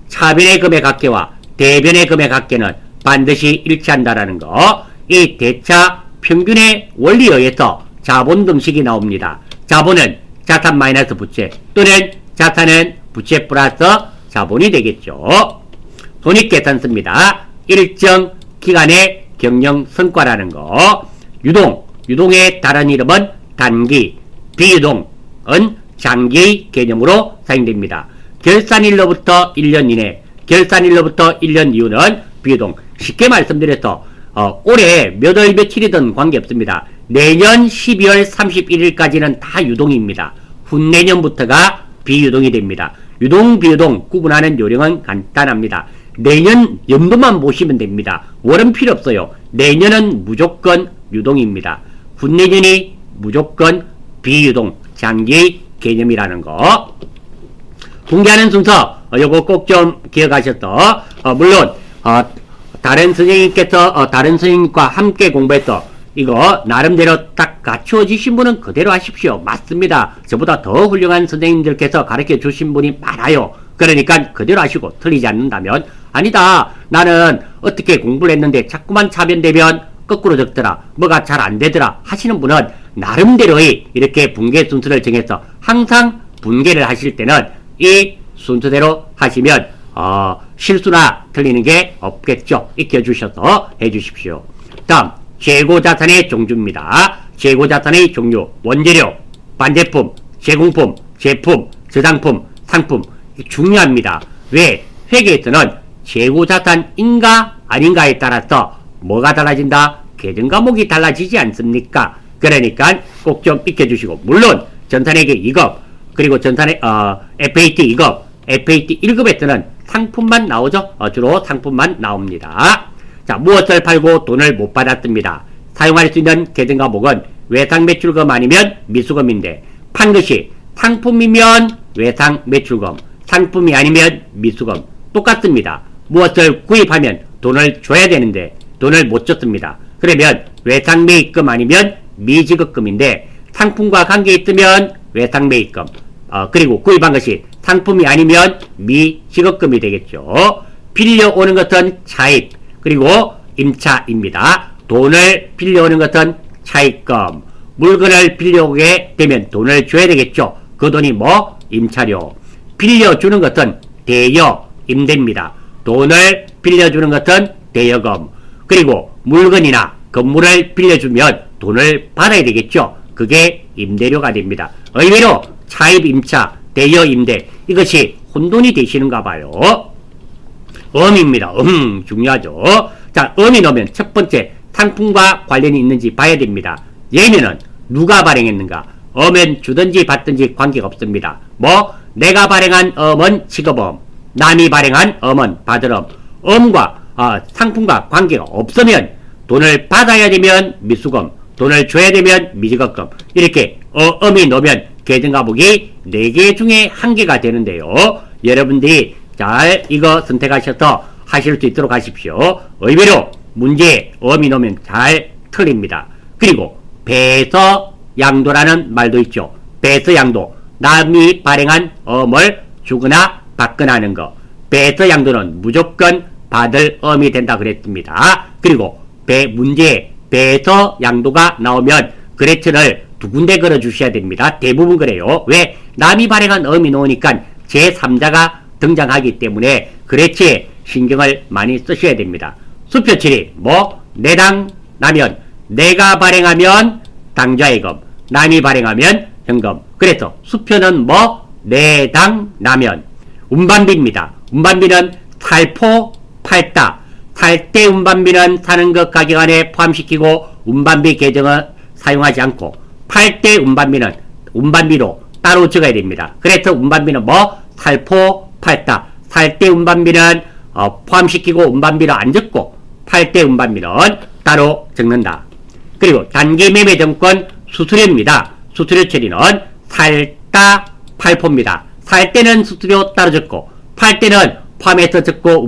차변의 금액합계와 대변의 금액합계는 반드시 일치한다라는 거. 이 대차 평균의 원리에 의해서 자본 등식이 나옵니다. 자본은 자산 마이너스 부채 또는 자산은 부채 플러스 자본이 되겠죠. 손익계산서입니다. 일정 기간의 경영 성과라는 거. 유동의 다른 이름은 단기, 비유동은 장기 개념으로 사용됩니다. 결산일로부터 1년 이내, 결산일로부터 1년 이후는 비유동. 쉽게 말씀드려서 올해 몇 월 며칠이든 관계없습니다. 내년 12월 31일까지는 다 유동입니다. 후내년부터가 비유동이 됩니다. 유동, 비유동 구분하는 요령은 간단합니다. 내년 연도만 보시면 됩니다. 월은 필요 없어요. 내년은 무조건 유동입니다. 후내년이 무조건 비유동, 장기 개념이라는 거. 공개하는 순서, 요거 꼭 좀 기억하셨어. 물론, 다른 선생님과 함께 공부해서 이거 나름대로 딱 갖추어지신 분은 그대로 하십시오. 맞습니다. 저보다 더 훌륭한 선생님들께서 가르쳐 주신 분이 많아요. 그러니까 그대로 하시고 틀리지 않는다면 아니다. 나는 어떻게 공부를 했는데 자꾸만 차변되면 거꾸로 적더라. 뭐가 잘 안 되더라. 하시는 분은 나름대로의 이렇게 분계 순서를 정해서 항상 분계를 하실 때는 이 순서대로 하시면 실수나 틀리는 게 없겠죠. 익혀주셔서 해주십시오. 다음 재고자산의 종류입니다. 재고자산의 종류, 원재료, 반제품, 제공품, 제품, 저장품, 상품. 중요합니다. 왜? 회계에서는 재고자산인가 아닌가에 따라서 뭐가 달라진다? 계정 과목이 달라지지 않습니까? 그러니까 꼭 좀 익혀주시고, 물론 전산회계 2급 그리고 FAT 2급, FAT 1급에서는 상품만 나오죠. 주로 상품만 나옵니다. 자, 무엇을 팔고 돈을 못 받았습니다. 사용할 수 있는 계정 과목은 외상매출금 아니면 미수금인데, 판 것이 상품이면 외상매출금, 상품이 아니면 미수금. 똑같습니다. 무엇을 구입하면 돈을 줘야 되는데 돈을 못 줬습니다. 그러면 외상매입금 아니면 미지급금인데, 상품과 관계 있으면 외상매입금, 그리고 구입한 것이 상품이 아니면 미지급금이 되겠죠. 빌려오는 것은 차입, 그리고 임차입니다. 돈을 빌려오는 것은 차입금, 물건을 빌려오게 되면 돈을 줘야 되겠죠. 그 돈이 뭐? 임차료. 빌려주는 것은 대여, 임대입니다. 돈을 빌려주는 것은 대여금. 그리고 물건이나 건물을 빌려주면 돈을 받아야 되겠죠. 그게 임대료가 됩니다. 의외로 차입, 임차, 대여, 임대 이것이 혼돈이 되시는가 봐요. 음입니다. 중요하죠. 자, 음이 나오면 첫 번째 상품과 관련이 있는지 봐야 됩니다. 예면은 누가 발행했는가? 음은 주든지 받든지 관계가 없습니다. 뭐? 내가 발행한 음은 지급음, 남이 발행한 음은 받을음. 음과 상품과 관계가 없으면 돈을 받아야 되면 미수금, 돈을 줘야 되면 미지급금. 이렇게 음이 넣으면 계정과목이 4개 중에 1개가 되는데요. 여러분들이 잘 이거 선택하셔서 하실 수 있도록 하십시오. 의외로 문제에 음이 넣으면 잘 틀립니다. 그리고 배서양도라는 말도 있죠. 배서양도, 남이 발행한 음을 주거나 받거나 하는 거. 배서양도는 무조건 받을 음이 된다 그랬습니다. 그리고 문제에 배서양도가 나오면 그레츠를 2군데 걸어 주셔야 됩니다. 대부분 그래요. 왜? 남이 발행한 음이 나오니까 제3자가 등장하기 때문에 그레츠에 신경을 많이 쓰셔야 됩니다. 수표칠이 뭐? 내당 나면, 내가 발행하면 당좌예금, 남이 발행하면 현금. 그래서 수표는 뭐? 내당 나면. 운반비입니다. 운반비는 살포, 팔다. 살 때 운반비는 사는 것 가격 안에 포함시키고 운반비 계정은 사용하지 않고, 팔 때 운반비는 운반비로 따로 적어야 됩니다. 그래서 운반비는 뭐? 살포, 팔다. 살 때 운반비는 포함시키고 운반비로 안 적고, 팔 때 운반비는 따로 적는다. 그리고 단기 매매 정권 수수료입니다. 수수료 처리는 살다, 팔포입니다. 살 때는 수수료 따로 적고, 팔 때는 포함해서 적고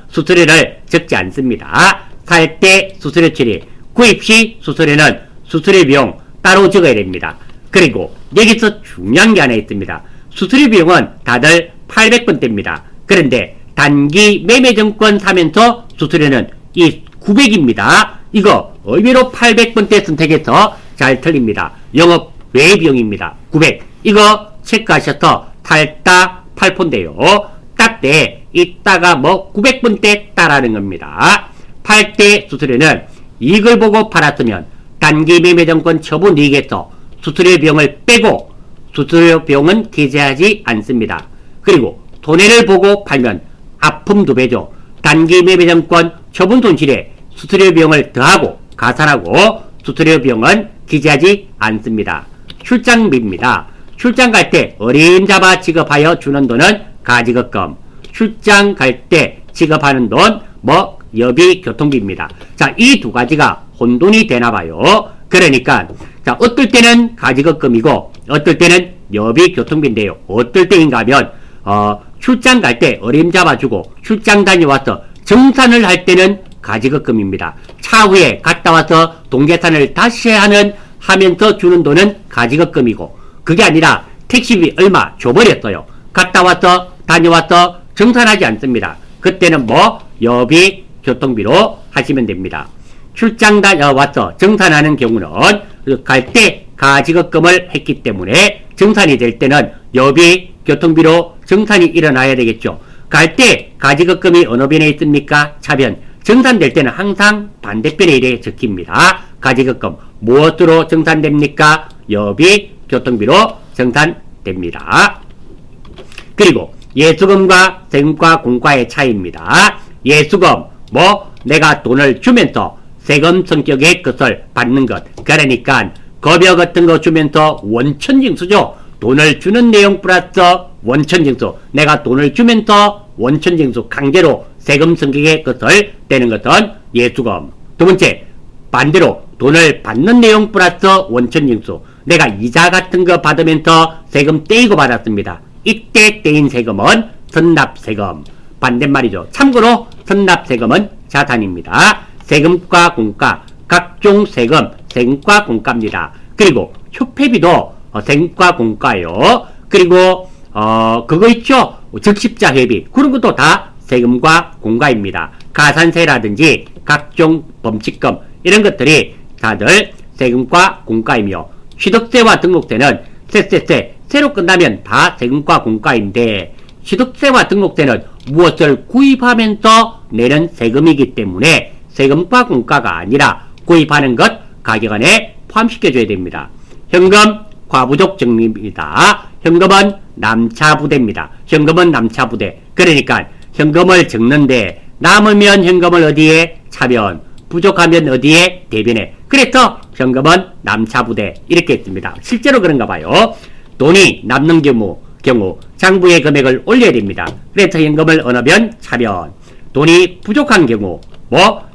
수수료를 적지 않습니다. 살 때 수수료 처리, 구입 시 수수료는 수수료 비용 따로 적어야 됩니다. 그리고 여기서 중요한 게 하나 있습니다. 수수료 비용은 다들 800번대입니다. 그런데 단기 매매증권 사면서 수수료는 이 900입니다. 이거 의외로 800번대 선택해서 잘 틀립니다. 영업 외 비용입니다. 900. 이거 체크하셔서 탈다 8폰데요. 딱때 이따가 뭐 900번대 따라는 겁니다. 팔 때 수수료는 이익을 보고 팔았으면 단기 매매정권 처분 이익에서 수수료 비용을 빼고 수수료 비용은 기재하지 않습니다. 그리고 손해를 보고 팔면 아픔 2배죠. 단기 매매정권 처분 손실에 수수료 비용을 더하고 가산하고 수수료 비용은 기재하지 않습니다. 출장비입니다. 출장 갈 때 어림잡아 지급하여 주는 돈은 가지급금. 출장 갈 때 지급하는 돈 뭐 여비 교통비입니다. 자, 이 두 가지가 혼돈이 되나봐요. 그러니까 자, 어떨 때는 가지급금이고 어떨 때는 여비 교통비인데요. 어떨 때인가 하면 출장 갈 때 어림잡아주고 출장 다녀와서 정산을 할 때는 가지급금입니다. 차후에 갔다 와서 동계산을 다시 하면서 주는 돈은 가지급금이고, 그게 아니라 택시비 얼마 줘버렸어요. 갔다 와서 다녀와서 정산하지 않습니다. 그때는 뭐 여비 교통비로 하시면 됩니다. 출장 다녀와서 정산하는 경우는 갈 때 가지급금을 했기 때문에 정산이 될 때는 여비 교통비로 정산이 일어나야 되겠죠. 갈 때 가지급금이 어느 변에 있습니까? 차변. 정산될 때는 항상 반대편에 이렇게 적힙니다. 가지급금 무엇으로 정산됩니까? 여비 교통비로 정산됩니다. 그리고 예수금과 세금과 공과의 차이입니다. 예수금 뭐 내가 돈을 주면서 세금 성격의 것을 받는 것. 그러니까 급여 같은 거 주면서 원천징수죠. 돈을 주는 내용 플러스 원천징수. 내가 돈을 주면서 원천징수 강제로 세금 성격의 것을 떼는 것은 예수금. 두 번째, 반대로 돈을 받는 내용 플러스 원천징수. 내가 이자 같은 거 받으면서 세금 떼이고 받았습니다. 이때 떼인 세금은 선납세금. 반대말이죠. 참고로 선납세금은 자산입니다. 세금과 공과, 각종 세금, 세금과 공과입니다. 그리고 휴폐비도 세금과 공과예요. 그리고 그거 있죠? 적십자 회비. 그런 것도 다 세금과 공과입니다. 가산세라든지 각종 범칙금 이런 것들이 다들 세금과 공과이며 취득세와 등록세는 세로 끝나면 다 세금과 공과인데 취득세와 등록세는 무엇을 구입하면서 내는 세금이기 때문에 세금과 공과가 아니라 구입하는 것 가격 안에 포함시켜줘야 됩니다. 현금 과부족 적립입니다. 현금은 남차부대입니다. 현금은 남차부대. 그러니까 현금을 적는데 남으면 현금을 어디에 차변, 부족하면 어디에 대변에. 그래서 현금은 남차부대 이렇게 했습니다. 실제로 그런가 봐요. 돈이 남는 경우 장부의 금액을 올려야 됩니다. 그래서 현금을 어느 변 차변. 돈이 부족한 경우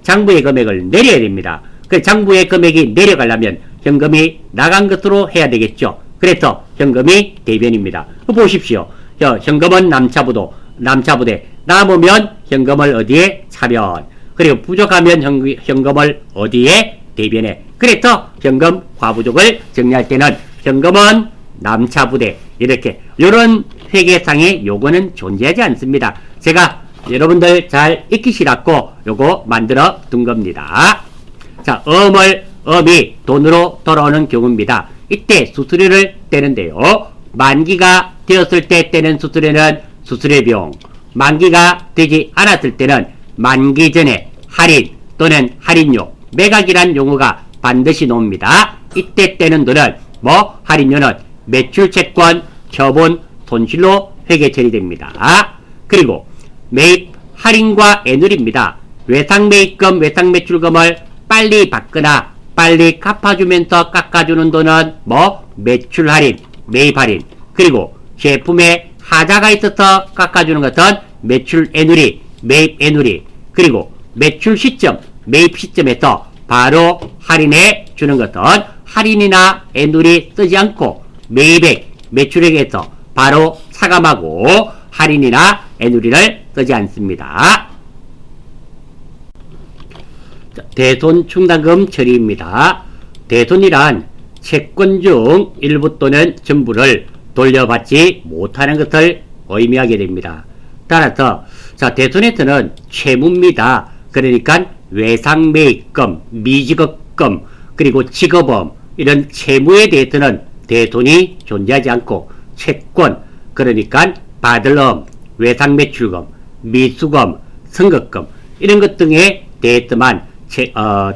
장부의 금액을 내려야 됩니다. 그 장부의 금액이 내려가려면 현금이 나간 것으로 해야 되겠죠. 그래서 현금이 대변입니다. 보십시오. 현금은 남차부대. 남으면 현금을 어디에 차변. 그리고 부족하면 현금을 어디에 대변에. 그래서 현금 과부족을 정리할 때는 현금은 남차부대 이렇게 이런 회계상의 요거는 존재하지 않습니다. 제가 여러분들 잘 익히시라고 요거 만들어 둔 겁니다. 자, 엄이 돈으로 돌아오는 경우입니다. 이때 수수료를 떼는데요. 만기가 되었을 때 떼는 수수료는 수수료비용, 만기가 되지 않았을 때는 만기 전에 할인 또는 할인료, 매각이란 용어가 반드시 나옵니다. 이때 떼는 돈은 할인료는 매출채권, 처분, 손실로 회계 처리됩니다. 그리고 매입 할인과 애누리입니다. 외상매입금, 외상매출금을 빨리 받거나 빨리 갚아주면서 깎아주는 돈은 매출 할인, 매입 할인. 그리고 제품에 하자가 있어서 깎아주는 것은 매출 애누리, 매입 애누리. 그리고 매출 시점, 매입 시점에서 바로 할인해 주는 것은 할인이나 애누리 쓰지 않고 매입액, 매출액에서 바로 차감하고 할인이나 애누리를 쓰지 않습니다. 대손 충당금 처리입니다. 대손이란 채권 중 일부 또는 전부를 돌려받지 못하는 것을 의미하게 됩니다. 따라서 대손에서는 채무입니다. 그러니까 외상매입금, 미지급금, 그리고 지급엄 이런 채무에 대해서는 대손이 존재하지 않고 채권, 그러니까 받을 엄, 외상매출금, 미수금, 선급금 이런 것 등에 대해서만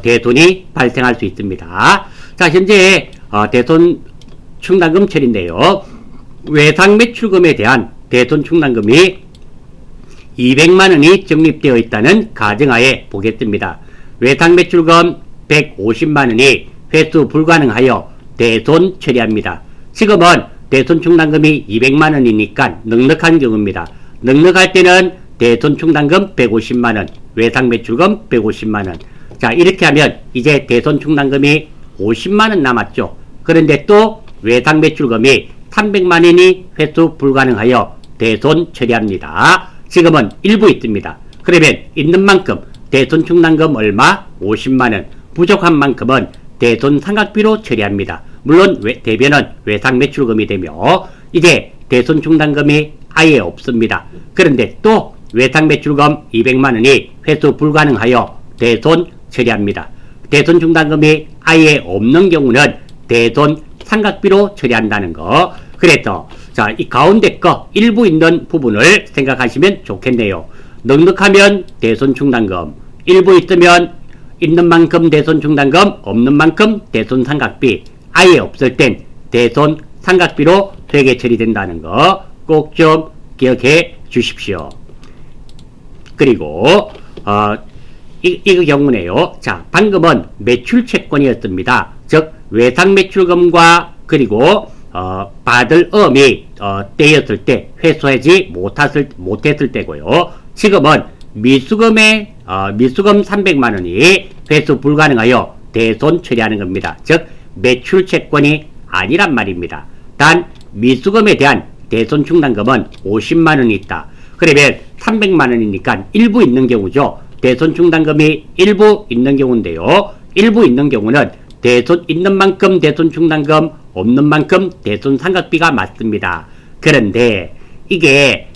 대손이 발생할 수 있습니다. 자, 현재 대손 충당금 처리인데요. 외상매출금에 대한 대손 충당금이 200만원이 적립되어 있다는 가정하에 보겠습니다. 외상매출금 150만원이 회수 불가능하여 대손 처리합니다. 지금은 대손 충당금이 200만원이니까 넉넉한 경우입니다. 넉넉할 때는 대손 충당금 150만원, 외상매출금 150만원. 자, 이렇게 하면 이제 대손 충당금이 50만원 남았죠. 그런데 또 외상매출금이 300만원이 회수 불가능하여 대손 처리합니다. 지금은 일부 있습니다. 그러면 있는 만큼 대손 충당금 얼마? 50만원. 부족한 만큼은 대손 상각비로 처리합니다. 물론 대변은 외상매출금이 되며 이제 대손 충당금이 아예 없습니다. 그런데 또 외상매출금 200만원이 회수 불가능하여 대손 처리합니다. 대손 충당금이 아예 없는 경우는 대손 상각비로 처리한다는 거. 그래서 이 가운데 거 일부 있는 부분을 생각하시면 좋겠네요. 넉넉하면 대손 충당금, 일부 있으면 있는 만큼 대손 충당금, 없는 만큼 대손 상각비, 아예 없을 땐 대손 상각비로 회계 처리된다는 거 꼭 좀 기억해 주십시오. 그리고 이 경우네요. 자, 방금은 매출 채권이었습니다. 즉 외상매출금과 그리고 받을 엄이 떼였을 때 회수하지 못했을 때고요. 지금은 미수금 300만원이 회수 불가능하여 대손 처리하는 겁니다. 즉 매출 채권이 아니란 말입니다. 단 미수금에 대한 대손 충당금은 50만원이 있다. 그러면 300만원이니까 일부 있는 경우죠. 대손 충당금이 일부 있는 경우인데요. 일부 있는 경우는 대손 있는 만큼 대손 충당금, 없는 만큼 대손 상각비가 맞습니다. 그런데 이게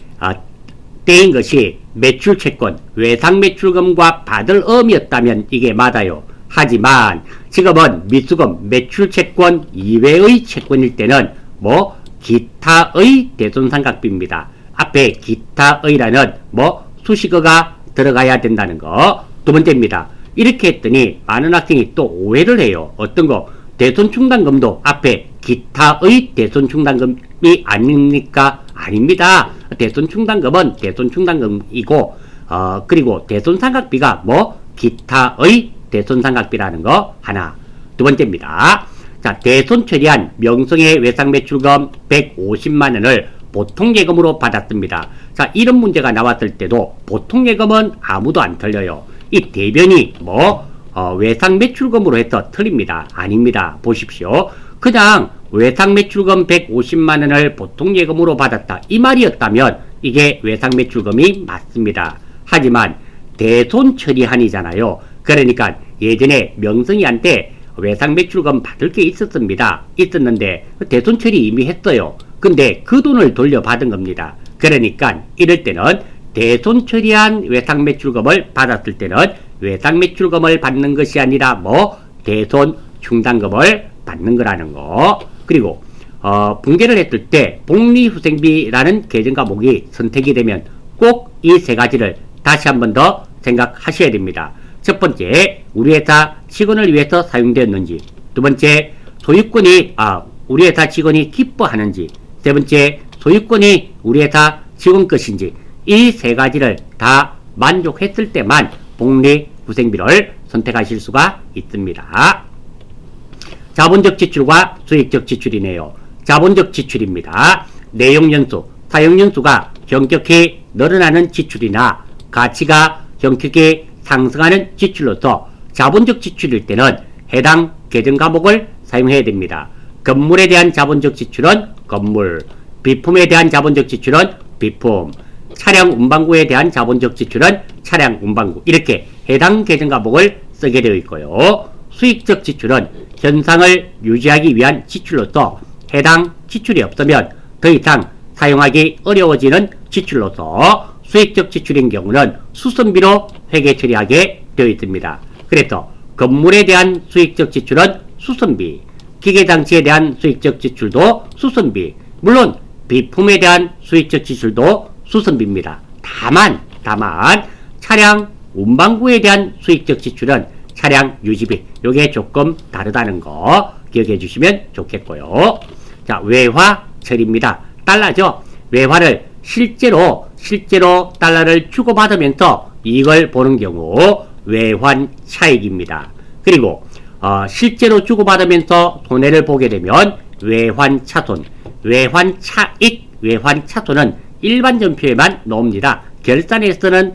떼인 것이 매출 채권, 외상매출금과 받을 엄이었다면 이게 맞아요. 하지만 지금은 미수금 매출 채권 이외의 채권일 때는 뭐 기타의 대손상각비입니다. 앞에 기타의라는 뭐 수식어가 들어가야 된다는 거. 두 번째입니다. 이렇게 했더니 많은 학생이 또 오해를 해요. 어떤 거? 대손충당금도 앞에 기타의 대손충당금이 아닙니까? 아닙니다. 대손충당금은 대손충당금이고 그리고 대손상각비가 뭐 기타의 대손상각비라는 거 하나. 두 번째입니다. 자, 대손 처리한 명성의 외상매출금 150만원을 보통예금으로 받았습니다. 자, 이런 문제가 나왔을 때도 보통예금은 아무도 안 틀려요. 이 대변이 뭐 외상매출금으로 해서 틀립니다. 아닙니다. 보십시오. 그냥 외상매출금 150만원을 보통예금으로 받았다, 이 말이었다면 이게 외상매출금이 맞습니다. 하지만 대손 처리한이잖아요. 그러니까 예전에 명성이한테 외상매출금 받을 게 있었는데 대손 처리 이미 했어요. 근데 그 돈을 돌려받은 겁니다. 그러니까 이럴 때는 대손 처리한 외상매출금을 받았을 때는 외상매출금을 받는 것이 아니라 뭐 대손 충당금을 받는 거라는 거. 그리고 붕괴를 했을 때 복리후생비라는 계정 과목이 선택이 되면 꼭 이 세 가지를 다시 한 번 더 생각하셔야 됩니다. 첫 번째, 우리 회사 직원을 위해서 사용되었는지. 두 번째, 소유권이 우리 회사 직원이 기뻐하는지. 세 번째, 소유권이 우리 회사 직원 것인지. 이 세 가지를 다 만족했을 때만 복리후생비를 선택하실 수가 있습니다. 자본적 지출과 수익적 지출이네요. 자본적 지출입니다. 내용연수, 사용연수가 현격히 늘어나는 지출이나 가치가 현격히 상승하는 지출로서 자본적 지출일 때는 해당 계정 과목을 사용해야 됩니다. 건물에 대한 자본적 지출은 건물, 비품에 대한 자본적 지출은 비품, 차량 운반구에 대한 자본적 지출은 차량 운반구, 이렇게 해당 계정 과목을 쓰게 되어 있고요. 수익적 지출은 현상을 유지하기 위한 지출로서 해당 지출이 없으면 더 이상 사용하기 어려워지는 지출로서 수익적 지출인 경우는 수선비로 회계 처리하게 되어 있습니다. 그래서 건물에 대한 수익적 지출은 수선비, 기계장치에 대한 수익적 지출도 수선비, 물론 비품에 대한 수익적 지출도 수선비입니다. 다만 차량 운반구에 대한 수익적 지출은 차량 유지비, 요게 조금 다르다는 거 기억해 주시면 좋겠고요. 자, 외화 처리입니다. 달러죠. 외화를 실제로 달러를 주고받으면서 이익을 보는 경우 외환 차익입니다. 그리고 실제로 주고받으면서 손해를 보게 되면 외환 차손, 외환 차익, 외환 차손은 일반 전표에만 나옵니다. 결산에서는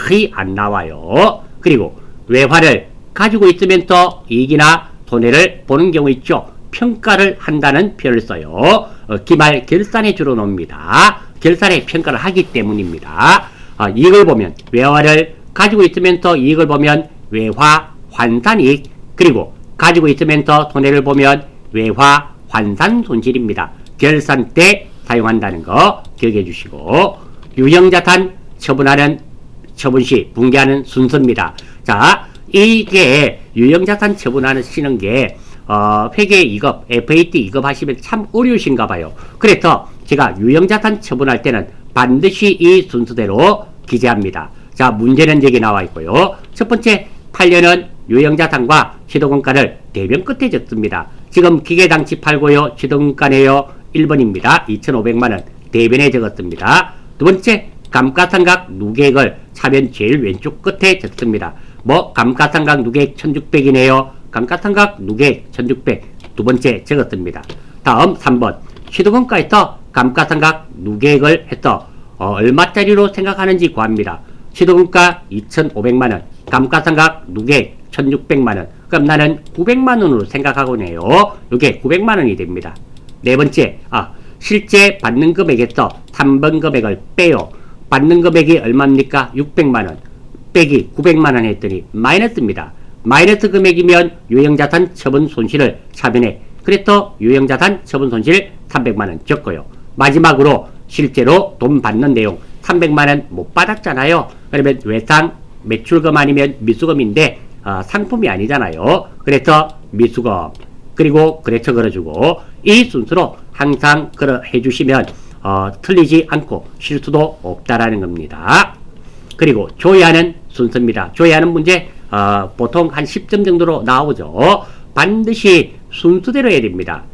거의 안 나와요. 그리고 외화를 가지고 있으면서 이익이나 손해를 보는 경우 있죠. 평가를 한다는 표현을 써요. 기말 결산에 주로 나옵니다. 결산에 평가를 하기 때문입니다. 이익을 보면 외화를 가지고 있으면서 이익을 보면 외화 환산이익, 그리고 가지고 있으면서 손해를 보면 외화 환산 손실입니다. 결산 때 사용한다는 거 기억해 주시고, 유형자산 처분하는 처분시 붕괴하는 순서입니다. 자, 이게 유형자산 처분하는 시는 게 회계 2급, FAT 2급 하시면 참 어려우신가 봐요. 그래서 제가 유형자산 처분할 때는 반드시 이 순서대로 기재합니다. 자, 문제는 여기 나와 있고요. 첫 번째, 8년은 유형자산과 시도금가를 대변 끝에 적습니다. 지금 기계장치 팔고요. 시도금가네요. 1번입니다. 2,500만원 대변에 적었습니다. 두 번째, 감가상각 누계액을 차변 제일 왼쪽 끝에 적습니다. 뭐 감가상각 누계액 1,600이네요. 감가상각 누계액 1,600 두 번째 적었습니다. 다음 3번, 시도금가에서 감가상각 누계액을 해서 얼마짜리로 생각하는지 구합니다. 시도금가 2,500만원, 감가상각 누계액 1,600만원. 그럼 나는 900만원으로 생각하고네요. 이게 900만원이 됩니다. 네 번째, 실제 받는 금액에서 3번 금액을 빼요. 받는 금액이 얼마입니까? 600만원 빼기 900만원 했더니 마이너스입니다. 마이너스 금액이면 유형자산 처분 손실을 차변해, 그래서 유형자산 처분 손실 300만원 적고요. 마지막으로 실제로 돈 받는 내용 300만원 못 받았잖아요. 그러면 외상 매출금 아니면 미수금인데 상품이 아니잖아요. 그래서 미수거 그리고 거래처 걸어주고 이 순서로 항상 해주시면 틀리지 않고 실수도 없다라는 겁니다. 그리고 조회하는 순서입니다. 조회하는 문제 보통 한 10점 정도로 나오죠. 반드시 순서대로 해야 됩니다.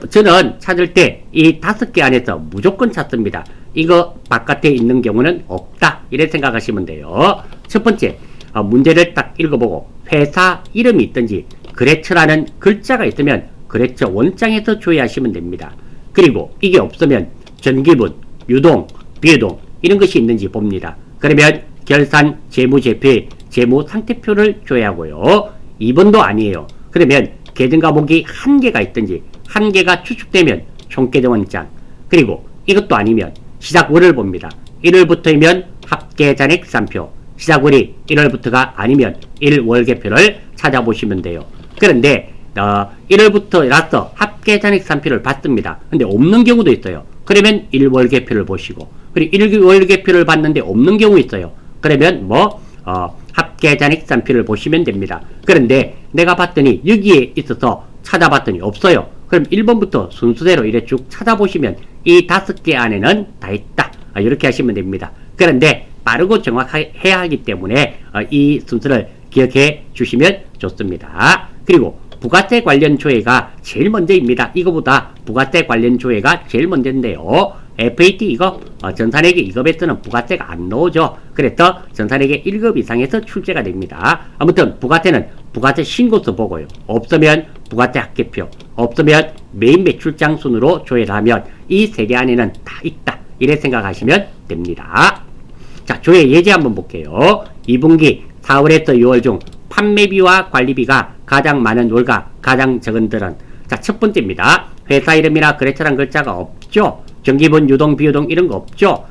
저는 찾을 때 이 5개 안에서 무조건 찾습니다. 이거 바깥에 있는 경우는 없다 이렇게 생각하시면 돼요. 첫 번째 문제를 딱 읽어보고 회사 이름이 있든지 거래처라는 글자가 있으면 거래처 원장에서 조회하시면 됩니다. 그리고 이게 없으면 전기분, 유동, 비유동 이런 것이 있는지 봅니다. 그러면 결산, 재무제표의 재무상태표를 조회하고요. 2번도 아니에요. 그러면 계정과목이 1개가 있든지 1개가 추측되면 총계정원장, 그리고 이것도 아니면 시작월을 봅니다. 1월부터이면 합계잔액산표, 시작월이 1월부터가 아니면 1월계표를 찾아보시면 돼요. 그런데 1월부터라서 합계잔액산표를 받습니다. 근데 없는 경우도 있어요. 그러면 1월계표를 보시고, 그리고 1월계표를 봤는데 없는 경우 있어요. 그러면 합계잔액산표를 보시면 됩니다. 그런데 내가 봤더니 여기에 있어서 찾아봤더니 없어요. 그럼 1번부터 순서대로 이렇게 쭉 찾아보시면 이 5개 안에는 다 있다. 이렇게 하시면 됩니다. 그런데 빠르고 정확하게 해야 하기 때문에 이 순서를 기억해 주시면 좋습니다. 그리고 부가세 관련 조회가 제일 먼저입니다. 이거보다 부가세 관련 조회가 제일 먼저인데요. FAT 이거 전산회계 2급에서는 부가세가 안 나오죠. 그래서 전산회계 1급 이상에서 출제가 됩니다. 아무튼 부가세는 부가세 신고서 보고요. 없으면 부가세 합계표, 없으면 메인 매출장 순으로 조회를 하면 이 3개 안에는 다 있다. 이래 생각하시면 됩니다. 자, 조회 예제 한번 볼게요. 2분기 4월에서 6월 중 판매비와 관리비가 가장 많은 월과 가장 적은 들은, 자, 첫 번째입니다. 회사 이름이나 거래처란 글자가 없죠. 전기분, 유동, 비유동 이런 거 없죠.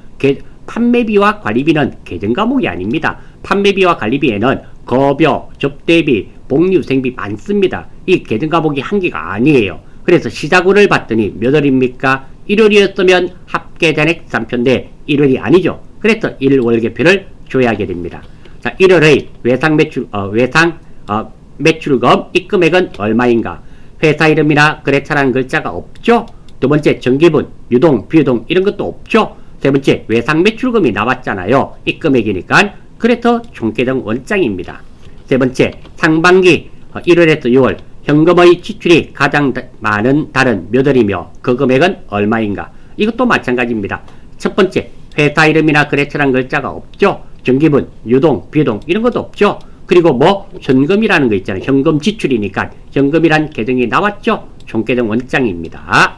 판매비와 관리비는 계정 과목이 아닙니다. 판매비와 관리비에는 거벼, 접대비, 복리후생비 많습니다. 이 계정 과목이 1개가 아니에요. 그래서 시작월을 봤더니 몇 월입니까? 1월이었으면 합계잔액산표인데 1월이 아니죠. 그래서 1월계표를 조회하게 됩니다. 자, 1월의 매출금 입금액은 얼마인가? 회사 이름이나 거래처라는 글자가 없죠. 두 번째, 전기분, 유동, 비유동 이런 것도 없죠. 세 번째, 외상 매출금이 나왔잖아요. 입금액이니까. 그래서 총계정 원장입니다. 세 번째, 상반기 1월에서 6월 현금의 지출이 가장 많은 달은 몇 월이며 그 금액은 얼마인가? 이것도 마찬가지입니다. 첫 번째, 회사 이름이나 거래처라는 글자가 없죠. 전기분, 유동, 비유동 이런 것도 없죠. 그리고 현금이라는 거 있잖아요. 현금 지출이니까 현금이란 계정이 나왔죠. 총계정 원장입니다.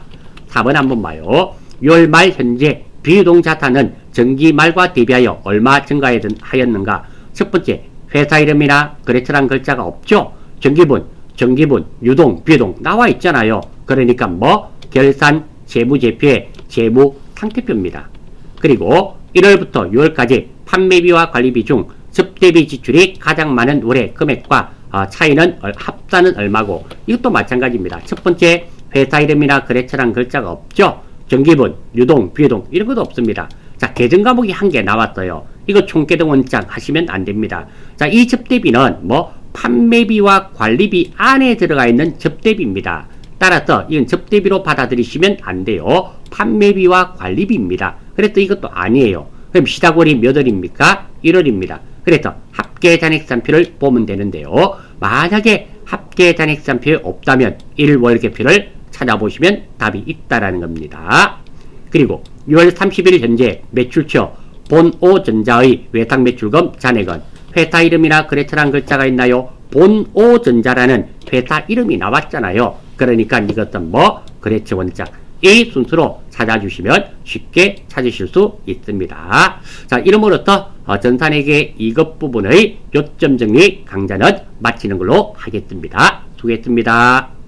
4번 한번 봐요. 6월 말 현재 비유동 자산은 전기 말과 대비하여 얼마 증가하였는가? 첫 번째, 회사 이름이나 거래처란 글자가 없죠. 전기분, 유동, 비유동 나와 있잖아요. 그러니까 결산 재무제표의 재무상태표입니다. 그리고 1월부터 6월까지 판매비와 관리비 중 접대비 지출이 가장 많은 월의 금액과 차이는 합산은 얼마고, 이것도 마찬가지입니다. 첫 번째, 회사 이름이나 거래처란 글자가 없죠. 전기분, 유동, 비유동 이런 것도 없습니다. 자, 계정 과목이 1개 나왔어요. 이거 총계정 원장 하시면 안 됩니다. 자, 이 접대비는 판매비와 관리비 안에 들어가 있는 접대비입니다. 따라서 이건 접대비로 받아들이시면 안 돼요. 판매비와 관리비입니다. 그래서 이것도 아니에요. 그럼 시작월이 몇 월입니까? 1월입니다. 그래서 합계잔액산표를 보면 되는데요. 만약에 합계잔액산표에 없다면 1월계표를 찾아보시면 답이 있다라는 겁니다. 그리고 6월 30일 현재 매출처 본오전자의 외상매출금 잔액은 회사 이름이나 거래처란 글자가 있나요? 본오전자라는 회사 이름이 나왔잖아요. 그러니까 이것은 거래처 원장. 이 순서로 찾아주시면 쉽게 찾으실 수 있습니다. 자, 이름으로써 전산회계 2급 부분의 요점 정리 강좌는 마치는 걸로 하겠습니다. 수고했습니다.